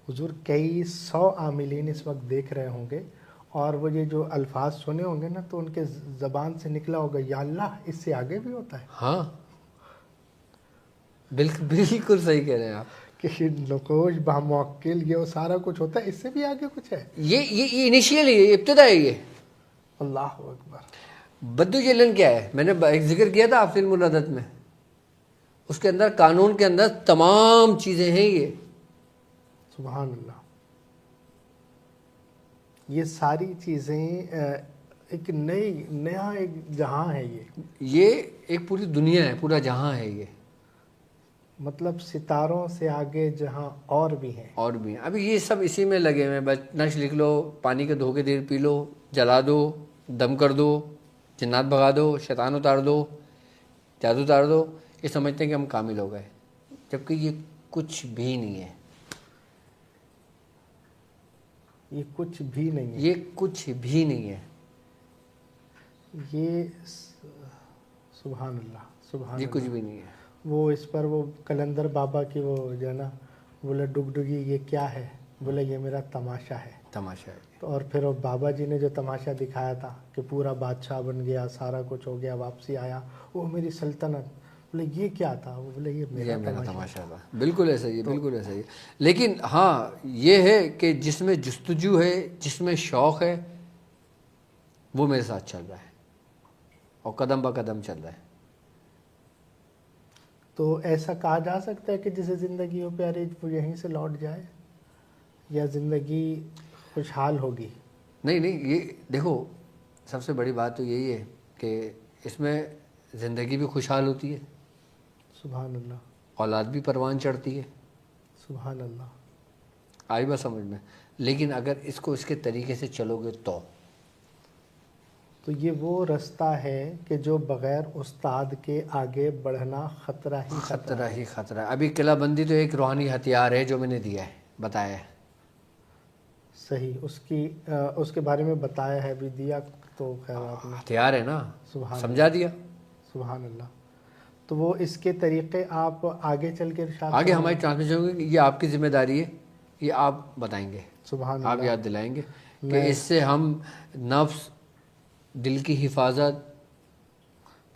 حضور کئی 100 عاملین اس وقت دیکھ رہے ہوں گے، اور وہ یہ جو الفاظ سنے ہوں گے نا تو ان کے زبان سے نکلا ہوگا یا اللہ اس سے آگے بھی ہوتا ہے. ہاں بالکل صحیح کہہ رہے ہیں آپ. کہ نقوش باموکل یہ وہ سارا کچھ ہوتا ہے، اس سے بھی آگے کچھ ہے. یہ انیشیل ہے، یہ ابتدا ہے. یہ اللہ اکبر. بدو چلن کیا ہے؟ میں نے ایک ذکر کیا تھا آپ علم العدد میں، اس کے اندر قانون کے اندر تمام چیزیں ہیں. یہ سبحان اللہ. یہ ساری چیزیں ایک نیا ایک جہاں ہے. یہ ایک پوری دنیا ہے، پورا جہاں ہے. یہ مطلب ستاروں سے آگے جہاں اور بھی ہیں. اور بھی ہیں. ابھی یہ سب اسی میں لگے ہوئے ہیں. بس نقش لکھ لو، پانی کے دھوکے دیر پی لو، جلا دو، دم کر دو، جنات بھگا دو، شیطان اتار دو، جادو اتار دو. یہ سمجھتے ہیں کہ ہم کامل ہو گئے، جبکہ یہ کچھ بھی نہیں ہے. یہ کچھ بھی نہیں ہے. یہ کچھ بھی نہیں ہے. یہ سبحان اللہ. سبحان یہ اللہ. کچھ بھی نہیں ہے. وہ اس پر وہ کلندر بابا کی وہ جو ہے نا، بولے ڈگڈگی یہ کیا ہے؟ بولے یہ میرا تماشا ہے. تماشا ہے. اور پھر وہ بابا جی نے جو تماشا دکھایا تھا کہ پورا بادشاہ بن گیا، سارا کچھ ہو گیا، واپسی آیا، وہ میری سلطنت. بولے یہ کیا تھا؟ وہ بولے یہ میرا تماشا تھا. بالکل ایسا ہی ہے، بالکل ایسا ہی ہے. لیکن ہاں یہ ہے کہ جس میں جستجو ہے، جس میں شوق ہے، وہ میرے ساتھ چل رہا ہے اور قدم بہ قدم چل رہا ہے. تو ایسا کہا جا سکتا ہے کہ جسے زندگی ہو پیاری وہ یہیں سے لوٹ جائے، یا زندگی خوشحال ہوگی؟ نہیں، یہ دیکھو سب سے بڑی بات تو یہی ہے کہ اس میں زندگی بھی خوشحال ہوتی ہے، سبحان اللہ. اولاد بھی پروان چڑھتی ہے. سبحان اللہ. آئی بات سمجھ میں. لیکن اگر اس کو اس کے طریقے سے چلو گے تو یہ وہ رستہ ہے کہ جو بغیر استاد کے آگے بڑھنا خطرہ ہی خطرہ ہی خطرہ ہے. ابھی قلعہ بندی تو ایک روحانی ہتھیار ہے جو میں نے دیا ہے، بتایا ہے. صحیح. اس کے بارے میں بتایا ہے بھی، دیا تو خیر آپ نے. ہتھیار ہے نا، سمجھا دیا. سبحان اللہ. تو وہ اس کے طریقے آپ آگے چل کے ارشاد آگے ہماری ٹرانسمیشن ہوگی کہ یہ آپ کی ذمہ داری ہے، یہ آپ بتائیں گے، سبحان آپ اللہ. یاد دلائیں گے کہ اس سے ہم نفس، دل کی حفاظت،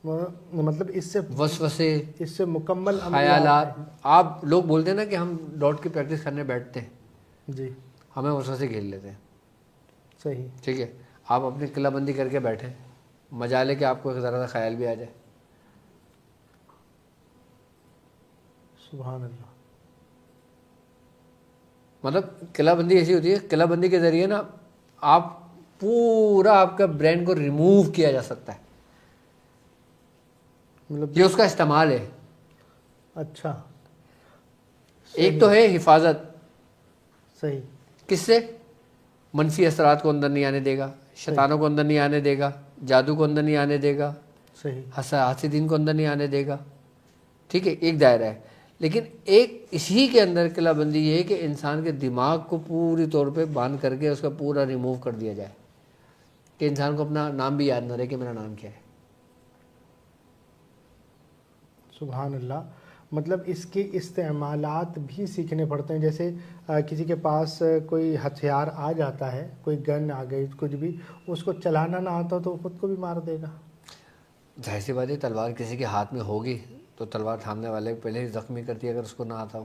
مطلب اس سے وسوسے، اس سے مکمل خیالات. آپ لوگ بولتے ہیں نا کہ ہم ڈاٹ کی پریکٹس کرنے بیٹھتے ہیں، جی ہمیں وسوسے گھیر لیتے ہیں. صحیح. ٹھیک ہے، آپ اپنی قلعہ بندی کر کے بیٹھیں، مجال ہے کہ آپ کو ایک ذرا سا خیال بھی آ جائے. سبحان اللہ. مطلب قلعہ بندی ایسی ہوتی ہے، قلعہ بندی کے ذریعے نا آپ پورا آپ کا برین کو ریموو کیا جا سکتا ہے. مطلب یہ اس کا استعمال ہے. اچھا. ایک تو ہے حفاظت. صحیح. کس سے؟ منفی اثرات کو اندر نہیں آنے دے گا، شیطانوں کو اندر نہیں آنے دے گا، جادو کو اندر نہیں آنے دے گا، صحیح. حاسدین کو اندر نہیں آنے دے گا. ٹھیک ہے، ایک دائرہ ہے. لیکن ایک اسی کے اندر قلعہ بندی یہ ہے کہ انسان کے دماغ کو پوری طور پہ باندھ کر کے اس کا پورا ریموو کر دیا جائے کہ انسان کو اپنا نام بھی یاد نہ رہے کہ میرا نام کیا ہے. سبحان اللہ. مطلب اس کے استعمالات بھی سیکھنے پڑتے ہیں. جیسے کسی کے پاس کوئی ہتھیار آ جاتا ہے، کوئی گن آ گئی، کچھ بھی، اس کو چلانا نہ آتا تو خود کو بھی مار دے گا. ظاہر سی بات ہے، تلوار کسی کے ہاتھ میں ہوگی تو تلوار تھامنے والے کو پہلے ہی زخمی کرتی ہے اگر اس کو نہ آتا ہو.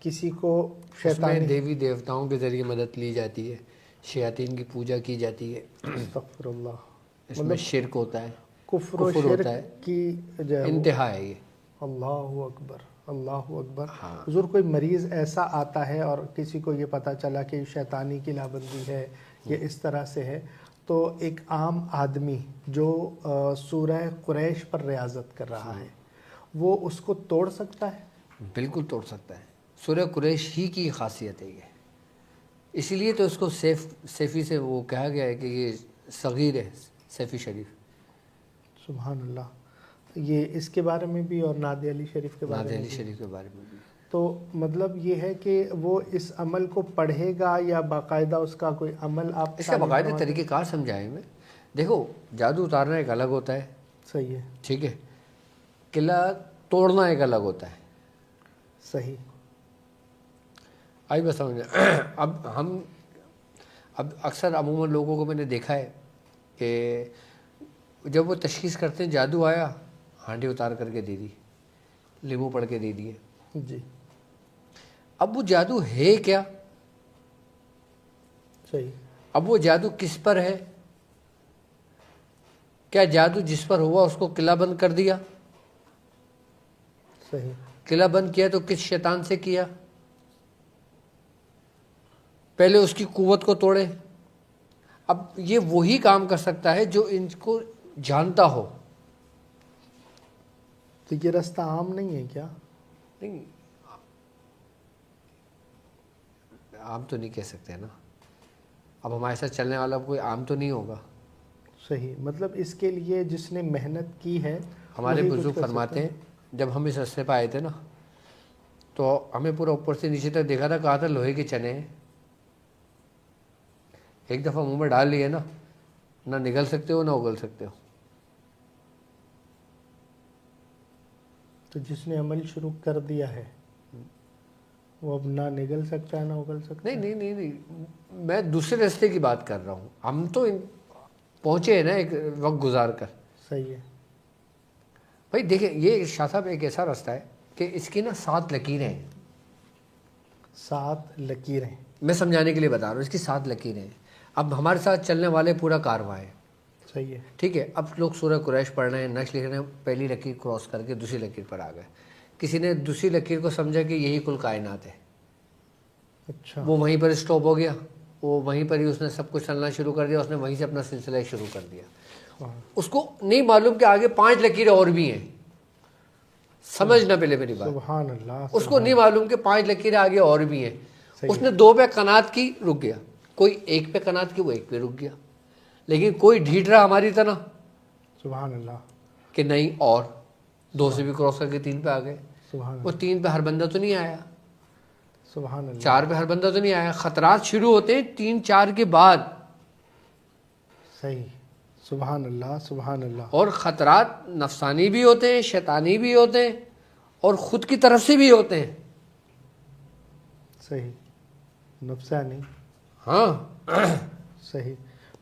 کسی کو اس میں شیطانی دیوی دیوتاؤں کے ذریعے مدد لی جاتی ہے، شیاطین کی پوجا کی جاتی ہے، استغفر اللہ، اس میں شرک ہوتا ہے، کفر و کفر ہوتا ہے، شرک کی جو ہے وہ، انتہا ہے یہ۔ اللہ اکبر اللہ اکبر۔ ہاں۔ حضور کوئی مریض ایسا آتا ہے اور کسی کو یہ پتہ چلا کہ شیطانی کی لابندی ہے، یہ اس طرح سے ہے، تو ایک عام آدمی جو سورہ قریش پر ریاضت کر رہا ہے وہ اس کو توڑ سکتا ہے؟ بالکل توڑ سکتا ہے، سورہ قریش ہی کی خاصیت ہے یہ، اسی لیے تو اس کو سیفی سے وہ کہا گیا ہے کہ یہ صغیر ہے، سیفی شریف۔ سبحان اللہ۔ یہ اس کے بارے میں بھی اور نادی علی شریف کے بارے نادی میں علی بھی، شریف کے بارے میں بھی۔ تو مطلب یہ ہے کہ وہ اس عمل کو پڑھے گا یا باقاعدہ اس کا کوئی عمل آپ اس کا باقاعدہ طریقہ کار سمجھائیں میں، دیکھو جادو اتارنا ایک الگ ہوتا ہے، صحیح ہے، ٹھیک ہے، قلعہ توڑنا ایک الگ ہوتا ہے، صحیح، آئی بس سمجھ۔ اب اکثر عموماً لوگوں کو میں نے دیکھا ہے کہ جب وہ تشخیص کرتے ہیں جادو آیا، ہانڈی اتار کر کے دے دی، لیمو پڑھ کے دے دیے، جی اب وہ جادو ہے کیا؟ صحیح، اب وہ جادو کس پر ہے؟ کیا جادو جس پر ہوا اس کو قلعہ بند کر دیا؟ صحیح، قلعہ بند کیا تو کس شیطان سے کیا؟ پہلے اس کی قوت کو توڑے۔ اب یہ وہی کام کر سکتا ہے جو ان کو جانتا ہو۔ تو یہ رستہ عام نہیں ہے کیا؟ نہیں، عام تو نہیں کہہ سکتے نا، اب ہمارے ساتھ چلنے والا کوئی عام تو نہیں ہوگا۔ صحیح، مطلب اس کے لیے جس نے محنت کی ہے ہمارے وہی کچھ بزرگ کر فرماتے سکتا ہیں جب ہم اس رستے پہ آئے تھے نا تو ہمیں پورا اوپر سے نیچے تک دیکھا تھا، کہا تھا لوہے کے چنے ہیں، ایک دفعہ منہ میں ڈال لیے نا، نہ نگل سکتے ہو نہ اگل سکتے ہو۔ تو جس نے عمل شروع کر دیا ہے وہ اب نہ نگل سکتا ہے نہ اگل سکتا ہے؟ نہیں، میں دوسرے رستے کی بات کر رہا ہوں، ہم تو پہنچے ہیں نا ایک وقت گزار کر۔ صحیح ہے، بھائی دیکھیں، یہ شاہ صاحب ایک ایسا رستہ ہے کہ اس کی نا 7 لکیریں ہیں، 7 لکیریں، میں سمجھانے کے لیے بتا رہا ہوں، اس کی 7 لکیریں ہیں۔ اب ہمارے ساتھ چلنے والے پورا کارواں ہے، صحیح ہے، ٹھیک ہے، اب لوگ سورہ قریش پڑھ رہے ہیں، نقش لکھ رہے ہیں، پہلی لکیر کراس کر کے دوسری لکیر پر آ گئے، کسی نے دوسری لکیر کو سمجھا کہ یہی کل کائنات ہے، اچھا، وہ وہیں پر اسٹاپ ہو گیا، وہ وہیں پر ہی اس نے سب کچھ چلنا شروع کر دیا، اس نے وہیں سے اپنا سلسلہ شروع کر دیا۔ اس کو نہیں معلوم کہ آگے 5 لکیریں اور بھی ہیں، سمجھنا پہلے میری بات، سبحان اللہ، اس کو نہیں معلوم کہ 5 لکیریں آگے اور بھی ہیں، صحیح اس نے 2 پہ قناعت کی، رک گیا، کوئی 1 پہ قناعت کی، وہ 1 پہ رک گیا، لیکن کوئی ڈھیٹ رہا ہماری طرح سبحان اللہ، کہ نہیں، اور 2 سے بھی کراس کر کے 3 پہ آ گئے۔ سبحان وہ اللہ، 3 پہ ہر بندہ تو نہیں آیا، سبحان اللہ، 4 پہ ہر بندہ تو نہیں آیا، خطرات شروع ہوتے ہیں 3-4 کے بعد، صحیح، سبحان اللہ، سبحان اللہ، اور خطرات نفسانی بھی ہوتے ہیں، شیطانی بھی ہوتے ہیں، اور خود کی طرف سے بھی ہوتے ہیں۔ صحیح، نفسانی، ہاں، صحیح،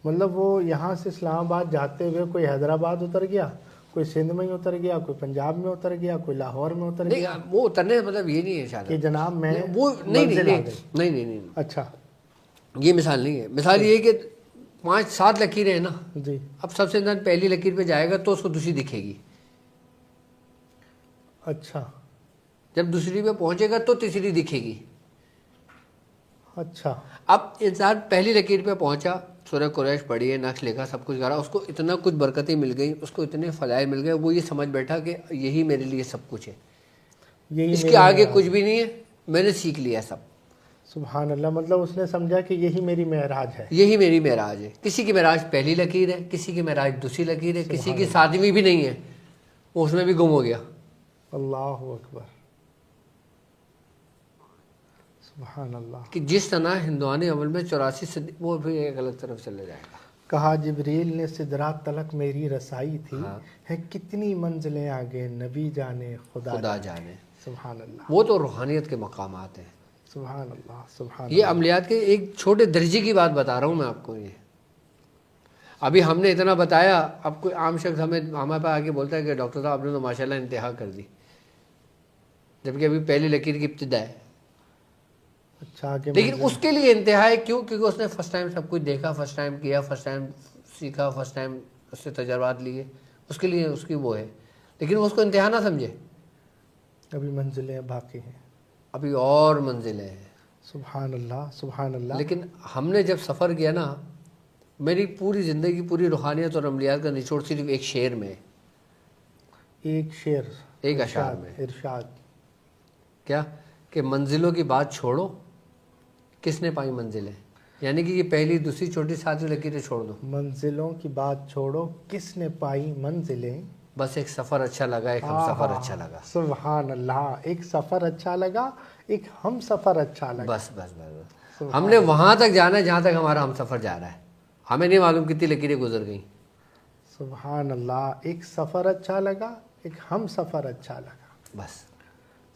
مطلب وہ یہاں سے اسلام آباد جاتے ہوئے کوئی حیدرآباد اتر گیا، کوئی سندھ میں ہی اتر گیا، کوئی پنجاب میں اتر گیا، کوئی لاہور میں اتر نہیں گیا وہ اترنے کا مطلب یہ نہیں ہے شاید کہ جناب میں وہ نہیں منزل نہیں آ گئی۔ نہیں نہیں نہیں، اچھا، یہ مثال نہیں ہے، مثال یہ ہے کہ 5-7 لکیریں ہیں نا، جی، اب سب سے انسان پہلی لکیر پہ جائے گا تو اس کو دوسری دکھے گی، اچھا، جب دوسری پہ پہنچے گا تو تیسری دکھے گی۔ اچھا، اب انسان پہلی لکیر پہ پہنچا، سورہ قریش پڑھی ہے، نقش لکھا، سب کچھ کرا، اس کو اتنا کچھ برکتیں مل گئی، اس کو اتنے فضائل مل گئے، وہ یہ سمجھ بیٹھا کہ یہی میرے لیے سب کچھ ہے، یہی اس کے میرے آگے معراج کچھ ہے۔ بھی نہیں ہے، میں نے سیکھ لیا سب، سبحان اللہ، مطلب اس نے سمجھا کہ یہی میری معراج ہے۔ یہی میری معراج ہے۔ کسی کی معراج پہلی لکیر ہے، کسی کی معراج دوسری لکیر ہے، کسی کی 7ویں بھی نہیں ہے، وہ اس میں بھی گم ہو گیا۔ اللہ اکبر، سبحان اللہ۔ کہ جس طرح ہندوانی عمل میں 84 صدی، وہ بھی ایک الگ طرف چلے جائے گا۔ کہا جبریل نے سدرات تلک میری رسائی تھی، ہاں، ہے کتنی منزلیں آگے نبی جانے خدا جانے، سبحان اللہ، وہ تو روحانیت کے مقامات ہیں۔ سبحان اللہ، سبحان یہ اللہ، عملیات کے ایک چھوٹے درجے کی بات بتا رہا ہوں میں آپ کو۔ یہ ابھی ہم نے اتنا بتایا، اب کوئی عام شخص ہمارے پاس آ کے بولتا ہے کہ ڈاکٹر صاحب آپ نے تو ماشاءاللہ انتہا کر دی، جبکہ ابھی پہلی لکیر کی ابتدا ہے. اچھا کہ لیکن اس کے لیے انتہا ہے. کیوں؟ کیونکہ اس نے فرسٹ ٹائم سب کچھ دیکھا, فرسٹ ٹائم کیا, فرسٹ ٹائم سیکھا, فرسٹ ٹائم اس سے تجربات لیے. اس کے لیے اس کی وہ ہے. لیکن وہ اس کو انتہا نہ سمجھے. ابھی منزلیں باقی ہیں, ابھی اور منزلیں ہیں. سبحان اللہ سبحان اللہ. لیکن ہم نے جب سفر کیا نا, میری پوری زندگی, پوری روحانیت اور عملیات کا نچوڑ صرف ایک شعر میں, ایک شعر, ایک اشعار میں. ارشاد کیا کہ منزلوں کی بات چھوڑو, کس نے پائی منزلیں. یعنی کہ یہ پہلی, دوسری, چھوٹی, ساتویں لکیریں چھوڑ دو. منزلوں کی بات چھوڑو, کس نے پائی منزلیں, بس ایک سفر اچھا لگا, ایک ہم سفر اچھا لگا. سبحان اللہ. ایک سفر اچھا لگا, ایک ہم سفر اچھا لگا. بس بس بس, ہم نے وہاں تک جانا ہے جہاں تک ہمارا ہم سفر جا رہا ہے. ہمیں نہیں معلوم کتنی لکیریں گزر گئیں. سبحان اللہ. ایک سفر اچھا لگا, ایک ہم سفر اچھا لگا. بس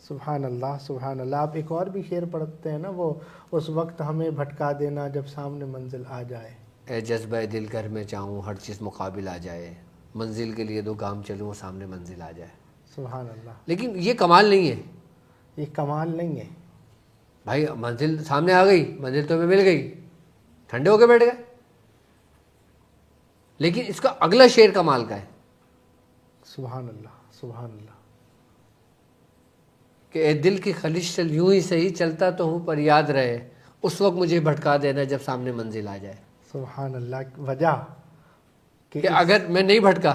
سبحان اللہ سبحان اللہ. آپ ایک اور بھی شعر پڑھتے ہیں نا, وہ اس وقت ہمیں بھٹکا دینا جب سامنے منزل آ جائے. اے جذبہ دل گھر میں چاہوں, ہر چیز مقابل آ جائے, منزل کے لیے 2 گام چلوں, سامنے منزل آ جائے. سبحان اللہ. لیکن یہ کمال نہیں ہے یہ کمال نہیں ہے بھائی. منزل سامنے آ گئی, منزل تو ہمیں مل گئی, ٹھنڈے ہو کے بیٹھ گئے. لیکن اس کا اگلا شعر کمال کا ہے سبحان اللہ سبحان اللہ. کہ اے دل کی خلش چل, یوں ہی صحیح چلتا تو ہوں پر یاد رہے, اس وقت مجھے بھٹکا دینا جب سامنے منزل آ جائے. سبحان اللہ. وجہ کہ اگر میں نہیں بھٹکا,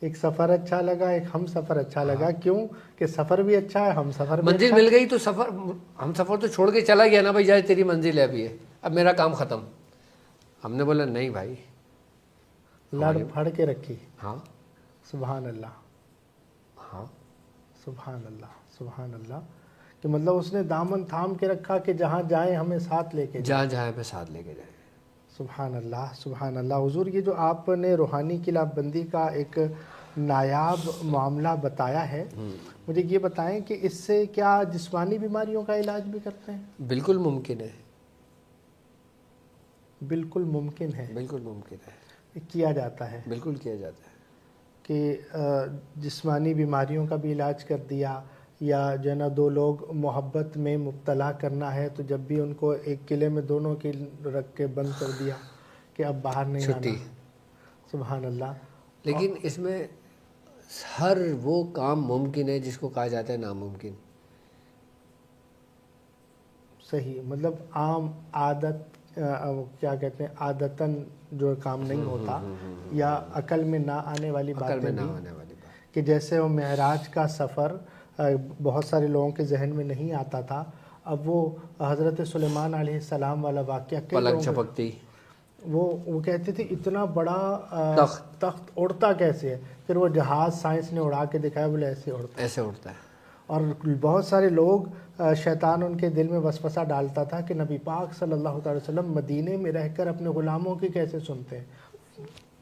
ایک سفر اچھا لگا, ایک ہم سفر اچھا لگا. کیوں کہ سفر بھی اچھا ہے, ہم سفر بھی منزل اچھا مل گئی تو سفر, ہم سفر تو چھوڑ کے چلا گیا نا بھائی, جائے تیری منزل ہے ابھی ہے, اب میرا کام ختم. ہم نے بولا نہیں بھائی, لڑ پھڑ کے رکھی. ہاں سبحان اللہ ہاں سبحان اللہ سبحان اللہ. کہ مطلب اس نے دامن تھام کے رکھا کہ جہاں جائیں ہمیں ساتھ لے کے جائیں. جہاں جہاں پہ ساتھ لے کے جائیں. سبحان اللہ سبحان اللہ. حضور یہ جو آپ نے روحانی خلاف بندی کا ایک نایاب معاملہ بتایا ہے, مجھے یہ بتائیں کہ اس سے کیا جسمانی بیماریوں کا علاج بھی کرتے ہیں؟ بالکل ممکن ہے, بالکل ممکن ہے, بالکل ممکن ہے, کیا جاتا ہے بالکل کیا جاتا ہے. کہ جسمانی بیماریوں کا بھی علاج کر دیا, یا جو ہے نا 2 لوگ محبت میں مبتلا کرنا ہے تو جب بھی ان کو ایک قلعے میں دونوں کی رکھ کے بند کر دیا کہ اب باہر نہیں آنا. چھٹی. سبحان اللہ. لیکن اس میں ہر وہ کام ممکن ہے جس کو کہا جاتا ہے ناممکن. صحیح, مطلب عام عادت کیا کہتے ہیں, عادتاً جو کام نہیں ہوتا, یا عقل میں نہ آنے والی باتیں عقل میں نہ بھی, آنے والی بات. کہ جیسے وہ معراج کا سفر بہت سارے لوگوں کے ذہن میں نہیں آتا تھا, اب وہ حضرت سلیمان علیہ السلام والا واقعہ, پلک جھپکتی, وہ کہتے تھے اتنا بڑا تخت اڑتا کیسے ہے, پھر وہ جہاز سائنس نے اڑا کے دکھایا, بولے ایسے اڑتا ہے, ایسے اڑتا ہے. اور بہت سارے لوگ, شیطان ان کے دل میں وسوسہ ڈالتا تھا کہ نبی پاک صلی اللہ تعالی وسلم مدینے میں رہ کر اپنے غلاموں کی کیسے سنتے ہیں.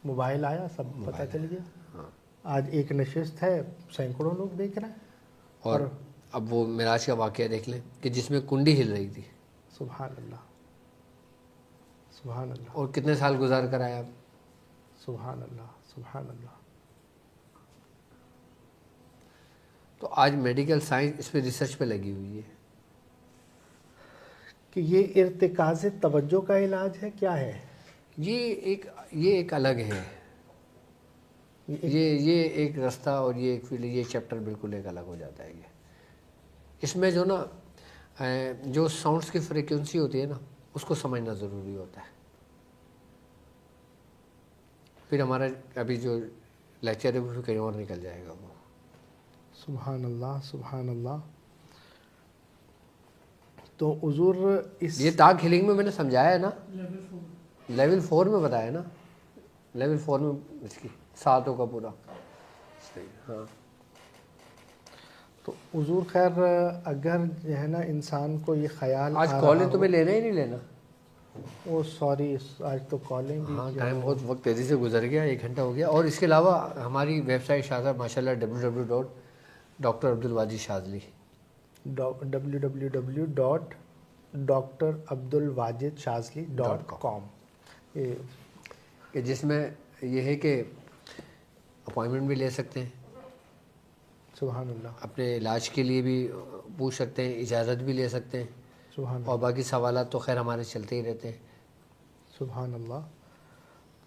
موبائل آیا, سب پتہ چل گیا. آج ایک نشست ہے, سینکڑوں لوگ دیکھ رہے ہیں. اور اب وہ معراج کا واقعہ دیکھ لیں کہ جس میں کنڈی ہل رہی تھی. سبحان اللہ سبحان اللہ. اور کتنے سال گزار کر آیا اب. سبحان اللہ سبحان اللہ. تو آج میڈیکل سائنس اس پہ ریسرچ پہ لگی ہوئی ہے کہ یہ ارتکاز توجہ کا علاج ہے, کیا ہے یہ ایک الگ ہے, یہ ایک رستہ, اور یہ ایک فیلڈ, یہ چیپٹر بالکل ایک الگ ہو جاتا ہے. یہ اس میں جو نا جو ساؤنڈس کی فریکوینسی ہوتی ہے نا, اس کو سمجھنا ضروری ہوتا ہے. پھر ہمارا ابھی جو لیکچر ہے وہ کہیں اور نکل جائے گا وہ. سبحان اللہ سبحان اللہ. تو حضور اس یہ تاک ہیلنگ میں نے سمجھایا ہے نا, لیول 4 میں بتایا نا, لیول 4 میں اس کی 7 کا پورا. ہاں تو حضور خیر, اگر جو ہے نا انسان کو یہ خیال آج کالیں تمہیں لینا ہی نہیں لینا. او سوری, آج تو کالیں بھی. ہاں ٹائم بہت وقت تیزی سے گزر گیا, 1 گھنٹہ ہو گیا. اور اس کے علاوہ ہماری ویب سائٹ شاذہ ماشاء اللہ www.Dr. عبدالواجد شاذلی www.drabdulwajidshazli.com, کہ جس میں یہ ہے کہ اپوائنٹمنٹ بھی لے سکتے ہیں, سبحان اللہ. اپنے علاج کے لیے بھی پوچھ سکتے ہیں, اجازت بھی لے سکتے ہیں, سبحان اللہ. اور باقی سوالات تو خیر ہمارے چلتے ہی رہتے ہیں. سبحان اللہ.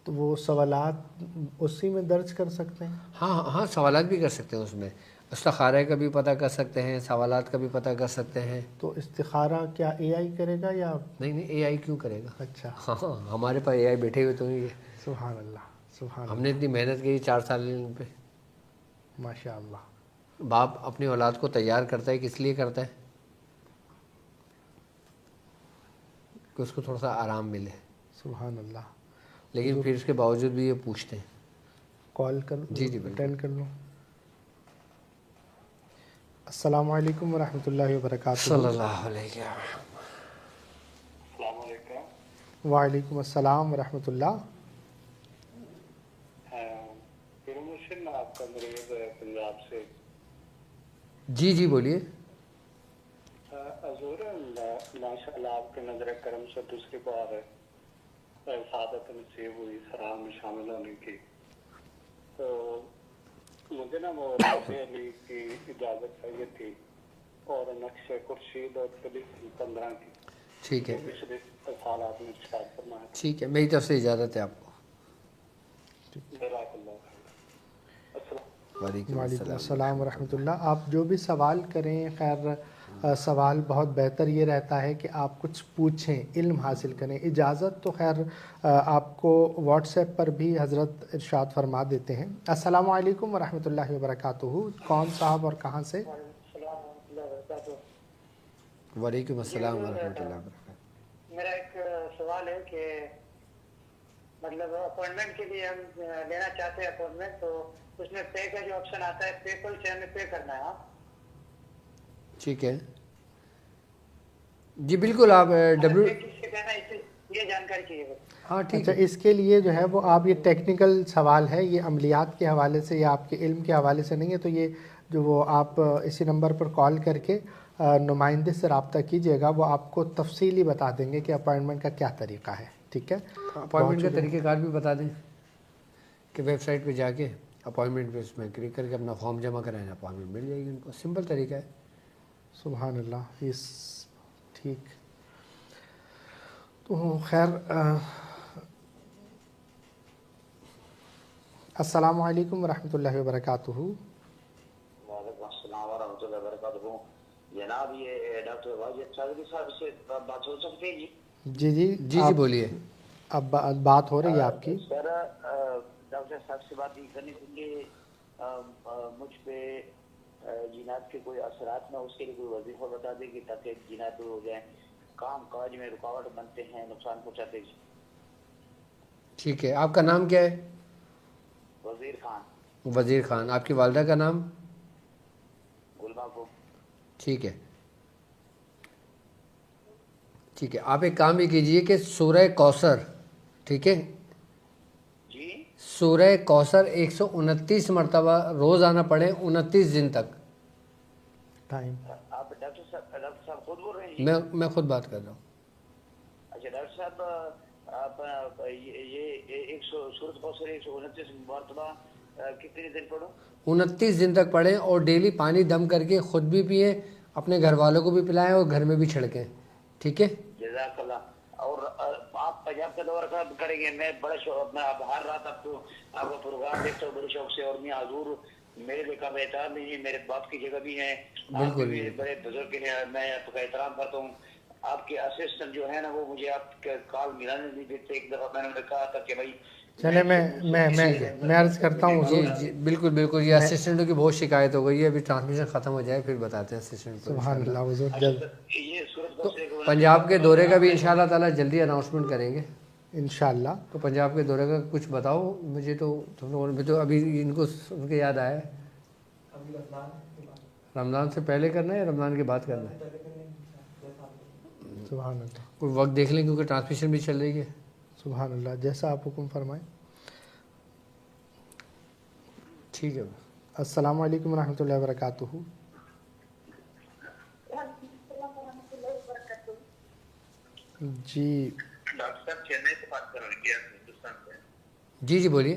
تو وہ سوالات اسی میں درج کر سکتے ہیں؟ ہاں سوالات بھی کر سکتے ہیں, اس میں استخارہ کا بھی پتہ کر سکتے ہیں, سوالات کا بھی پتہ کر سکتے ہیں. تو استخارہ کیا اے آئی کرے گا یا؟ نہیں اے آئی کیوں کرے گا. اچھا. ہاں ہمارے پاس اے آئی بیٹھے ہوئے تو نہیں ہے. سبحان اللہ. سبحان ہم نے اتنی محنت کی 4 سال ان پہ. ماشاء اللہ. باپ اپنی اولاد کو تیار کرتا ہے, کس لیے کرتا ہے؟ کہ اس کو تھوڑا سا آرام ملے. سبحان اللہ. لیکن پھر اس کے باوجود بھی یہ پوچھتے ہیں. کال کر جی بالکل. اٹینڈ کر لوں. السلام علیکم ورحمۃ اللہ وبرکاتہ. صلی اللہ علیہ وسلم. السلام علیکم. وعلیکم السلام ورحمۃ اللہ. پروموشن آپ کا مریض ہے پنجاب سے. جی بولیے. حضور ماشاء اللہ آپ کے نظر کرم سے دوسری بار سعادت نصیب ہوئی سراہ میں شامل ہونے کی. تو مجھے نا وہ رافع علی کی اجازت چاہیے تھی اور نقش خورشید اور کلف 15 کی. ٹھیک ہے. پچھلے سال آپ نے ارشاد فرمایا. ٹھیک ہے, میری طرف سے اجازت ہے آپ کو. جزاک اللہ خیر. السلام. وعلیکم وعلیکم السلام ورحمۃ اللہ. آپ جو بھی سوال کریں, خیر سوال بہت بہتر یہ رہتا ہے کہ آپ کچھ پوچھیں, علم حاصل کریں. اجازت تو خیر آپ کو واٹس ایپ پر بھی حضرت ارشاد فرما دیتے ہیں. السلام علیکم ورحمۃ اللہ وبرکاتہ. کون صاحب اور کہاں سے؟ السلام ورحمۃ اللہ وبرکاتہ. وعلیکم السلام ورحمۃ اللہ وبرکاتہ. میرا ایک سوال ہے کہ مطلب اپوائنٹمنٹ کے لیے ہم لینا چاہتے ہیں اپوائنٹمنٹ, تو اس میں پے کا جو آپشن آتا ہے پے کل سے ہمیں پے کرنا ہے. ٹھیک ہے جی بالکل. آپ ڈبلو کس سے کہنا ہے یہ جانکاری چاہیے. ہاں ٹھیک اچھا, ہے. اس کے لیے جو ہے وہ آپ, یہ ٹیکنیکل سوال ہے, یہ عملیات کے حوالے سے یا آپ کے علم کے حوالے سے نہیں ہے. تو یہ جو وہ آپ اسی نمبر پر کال کر کے نمائندے سے رابطہ کیجیے گا, وہ آپ کو تفصیلی بتا دیں گے کہ اپوائنٹمنٹ کا کیا طریقہ ہے. ٹھیک ہے. اپوائنٹمنٹ کا طریقہ کار بھی بتا دیں کہ ویب سائٹ پہ جا کے اپوائنٹمنٹ پہ اس میں کلک کر کے اپنا فارم جمع کرائیں, اپوائنٹمنٹ مل جائے گی ان کو. سمپل طریقہ ہے. سبحان اللہ. ٹھیک. تو خیر السلام علیکم ورحمۃ اللہ وبرکاتہ. وعلیکم السلام ورحمۃ اللہ وبرکاتہ. جناب یہ ڈاکٹر واجد چودھری صاحب سے بات ہو سکتی ہے؟ جی جی بولیے. اب بات ہو رہی ہے آپ کی. سر ڈاکٹر صاحب سے بات یہ کرنی تھی کہ مجھ پہ جنات کے کوئی اثرات نہ, اس کے لیے کوئی وظیفہ بتا دیں کہ تاکہ جنات دور ہو جائیں, کام کاج میں رکاوٹ بنتے ہیں, نقصان پہنچاتے ہیں. ٹھیک ہے. آپ کا نام کیا ہے؟ وزیر خان. وزیر خان. آپ کی والدہ کا نام؟ گلبا کو. ٹھیک ہے. ٹھیک ہے, آپ ایک کام بھی کیجئے کہ سورہ کوثر, ٹھیک ہے, جی سورہ کوثر 129 مرتبہ روزانہ پڑھیں 29 دن تک. ٹائم. آپ ڈاکٹر صاحب خود بول رہے ہیں؟ میں خود بات کر رہا ہوں. اچھا ڈاکٹر صاحب, آپ یہ سورۃ کوثر 129 مرتبہ کتنے دن پڑھو؟ 29 دن تک پڑھیں, اور ڈیلی پانی دم کر کے خود بھی پئیں, اپنے گھر والوں کو بھی پلائیں, اور گھر میں بھی چھڑکیں. ٹھیک ہے. جزاک اللہ. اور آپ پنجاب کا دورہ کب کریں گے؟ میں بڑا شوق, میں ہر رات آپ کا پروگرام دیکھتا ہوں بڑے شوق سے, اور میں حضور میرے لیے کب احترام نہیں ہے, میرے باپ کی جگہ بھی ہے, آپ کے بڑے بزرگ کے لیے میں آپ کا احترام کرتا ہوں. آپ کے اسسٹنٹ جو ہے نا وہ مجھے آپ کے کال ملانے نہیں دیتے. ایک دفعہ میں نے کہا تھا کہ بھائی چلے میں عرض کرتا ہوں حضور. جی بالکل. یہ اسسٹنٹوں کی بہت شکایت ہو گئی ہے. ابھی ٹرانسمیشن ختم ہو جائے پھر بتاتے ہیں اسسٹنٹ کو. سبحان اللہ حضور. جلد یہ صورت تو پنجاب کے دورے کا بھی انشاءاللہ تعالی جلدی اناؤنسمنٹ کریں گے انشاءاللہ. تو پنجاب کے دورے کا کچھ بتاؤ مجھے. تو تم لوگوں نے تو ابھی ان کو ان کے یاد آیا ہے, رمضان سے پہلے کرنا ہے یا رمضان کے بعد کرنا ہے؟ سبحان اللہ. کوئی وقت دیکھ لیں کیونکہ ٹرانسمیشن بھی چل رہی ہے. سبحان اللہ, جیسا آپ حکم فرمائیں. ٹھیک ہے. السلام علیکم ورحمۃ اللہ وبرکاتہ. جی ڈاکٹر صاحب چینئی سے بات کر رہے ہیں ہندوستان سے. جی بولیے.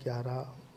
11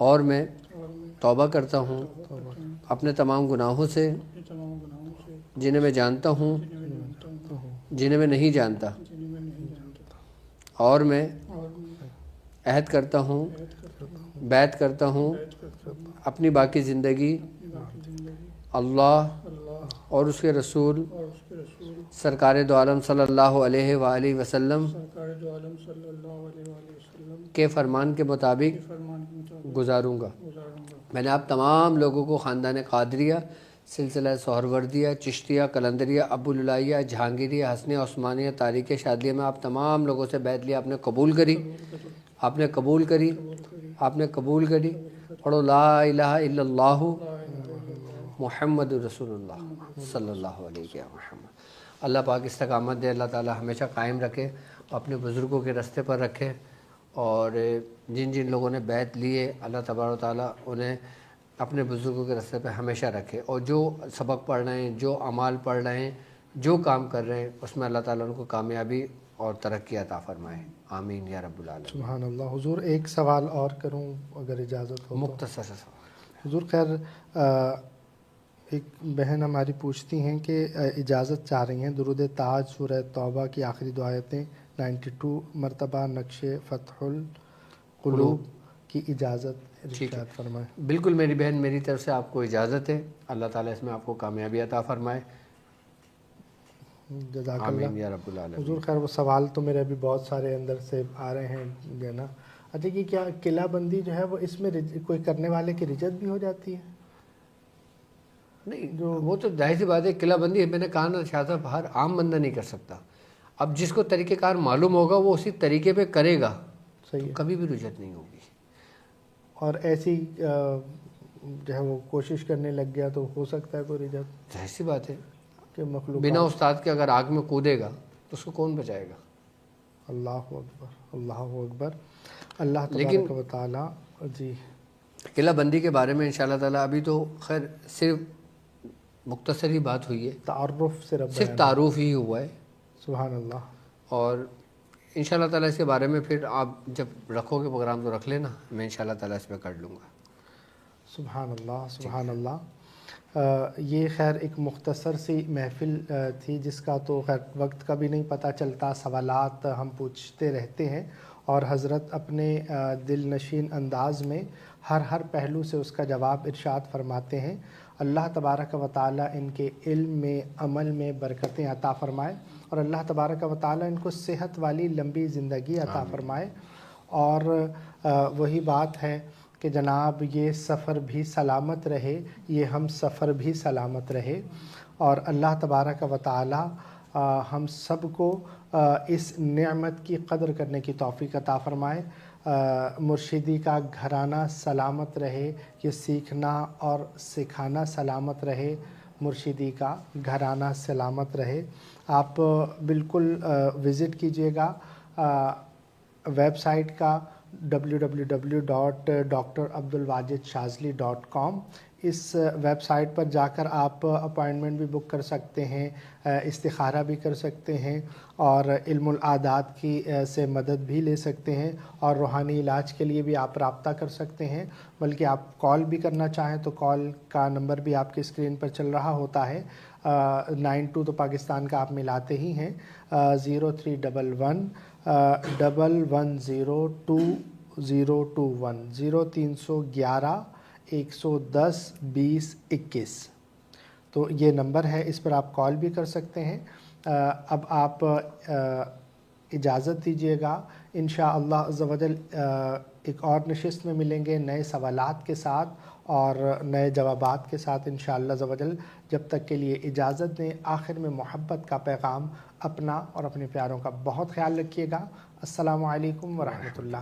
اور میں توبہ کرتا ہوں اپنے تمام گناہوں سے جنہیں میں جانتا ہوں جنہیں میں نہیں جانتا، اور میں عہد کرتا ہوں، بیعت کرتا ہوں اپنی باقی زندگی اللہ اور اس کے رسول سرکار دو عالم صلی اللہ علیہ وآلہ وسلم کے فرمان کے مطابق گزاروں گا۔ میں نے آپ تمام لوگوں کو خاندان قادریہ، سلسلہ سہروردیہ، چشتیہ، قلندریہ، ابو العالیہ، جہانگیریہ، حسنیہ، عثمانیہ، تاریخ شادیہ میں آپ تمام لوگوں سے بیعت لیا، آپ نے قبول کری، آپ نے قبول کری، آپ نے قبول کری۔ پڑھو لا الہ الا اللہ محمد رسول اللہ صلی اللہ علیہ محمد۔ اللہ پاک استقامت دے، اللہ تعالی ہمیشہ قائم رکھے، اپنے بزرگوں کے راستے پر رکھے، اور جن جن لوگوں نے بیعت لیے اللہ تبارک و تعالیٰ انہیں اپنے بزرگوں کے راستے پہ ہمیشہ رکھے، اور جو سبق پڑھ رہے ہیں، جو اعمال پڑھ رہے ہیں، جو کام کر رہے ہیں، اس میں اللہ تعالیٰ ان کو کامیابی اور ترقی عطا فرمائے، آمین یا رب العالمین۔ سبحان اللہ۔ حضور ایک سوال اور کروں اگر اجازت ہو تو؟ مختصر سا سوال۔ حضور خیر، ایک بہن ہماری پوچھتی ہیں کہ اجازت چاہ رہی ہیں درود تاج سورہ توبہ کی آخری دو آیتیں 92 مرتبہ نقش فتح القلوب کی اجازت ارشاد فرمائیں۔ بالکل میری بہن، میری طرف سے آپ کو اجازت ہے، اللہ تعالیٰ اس میں آپ کو کامیابی عطا فرمائے، جزاک آمین اللہ۔ یا رب العالمین۔ حضور خیر، وہ سوال تو میرے ابھی بہت سارے اندر سے آ رہے ہیں جو نا، اچھا کہ کیا قلعہ بندی جو ہے وہ اس میں کوئی کرنے والے کی رجت بھی ہو جاتی ہے؟ نہیں، وہ تو ظاہر سی بات ہے، قلعہ بندی میں نے کہا نا شاہ صاحب، ہر عام بندہ نہیں کر سکتا۔ اب جس کو طریقہ کار معلوم ہوگا وہ اسی طریقے پہ کرے گا، صحیح ہے۔ کبھی بھی رجت نہیں ہوگی۔ اور ایسی جو ہے وہ کوشش کرنے لگ گیا تو ہو سکتا ہے کوئی رجت ظاہر سی بات ہے، کہ مخلوق بنا استاد کے اگر آگ میں کودے گا تو اس کو کون بچائے گا؟ اللہ اکبر، اللہ اکبر۔ اللہ لیکن تبارک و تعالیٰ جی قلعہ بندی کے بارے میں انشاءاللہ تعالیٰ ابھی تو خیر صرف مختصر ہی بات ہوئی ہے، تعارف صرف صرف تعارف ہی ہوا ہے، سبحان اللہ۔ اور انشاءاللہ تعالیٰ اس کے بارے میں پھر آپ جب رکھو گے پروگرام تو رکھ لینا، میں انشاءاللہ تعالیٰ اس پہ کر لوں گا۔ سبحان اللہ، سبحان اللہ۔ یہ خیر ایک مختصر سی محفل تھی جس کا تو خیر وقت کا بھی نہیں پتہ چلتا، سوالات ہم پوچھتے رہتے ہیں اور حضرت اپنے دل نشین انداز میں ہر پہلو سے اس کا جواب ارشاد فرماتے ہیں۔ اللہ تبارک و تعالیٰ ان کے علم میں، عمل میں برکتیں عطا فرمائے، اور اللہ تبارک و تعالیٰ ان کو صحت والی لمبی زندگی عطا فرمائے۔ اور وہی بات ہے کہ جناب یہ سفر بھی سلامت رہے، یہ ہم سفر بھی سلامت رہے، اور اللہ تبارک و تعالیٰ ہم سب کو اس نعمت کی قدر کرنے کی توفیق عطا فرمائے۔ مرشدی کا گھرانہ سلامت رہے، یہ سیکھنا اور سکھانا سلامت رہے، مرشدی کا گھرانہ سلامت رہے۔ آپ بالکل وزٹ کیجئے گا ویب سائٹ کا www.drabdulwajidshazli.com۔ اس ویب سائٹ پر جا کر آپ اپائنٹمنٹ بھی بک کر سکتے ہیں، استخارہ بھی کر سکتے ہیں، اور علم العادات کی سے مدد بھی لے سکتے ہیں، اور روحانی علاج کے لیے بھی آپ رابطہ کر سکتے ہیں۔ بلکہ آپ کال بھی کرنا چاہیں تو کال کا نمبر بھی آپ کی اسکرین پر چل رہا ہوتا ہے، 92 تو پاکستان کا آپ ملاتے ہی ہیں، 0311 1102021 0311 110 2021 تو یہ نمبر ہے، اس پر آپ کال بھی کر سکتے ہیں۔ اب آپ اجازت دیجیے گا، انشاءاللہ عز و جل ایک اور نشست میں ملیں گے نئے سوالات کے ساتھ اور نئے جوابات کے ساتھ انشاءاللہ عز و جل۔ جب تک کے لیے اجازت دیں، آخر میں محبت کا پیغام، اپنا اور اپنے پیاروں کا بہت خیال رکھیے گا۔ السلام علیکم ورحمۃ اللہ۔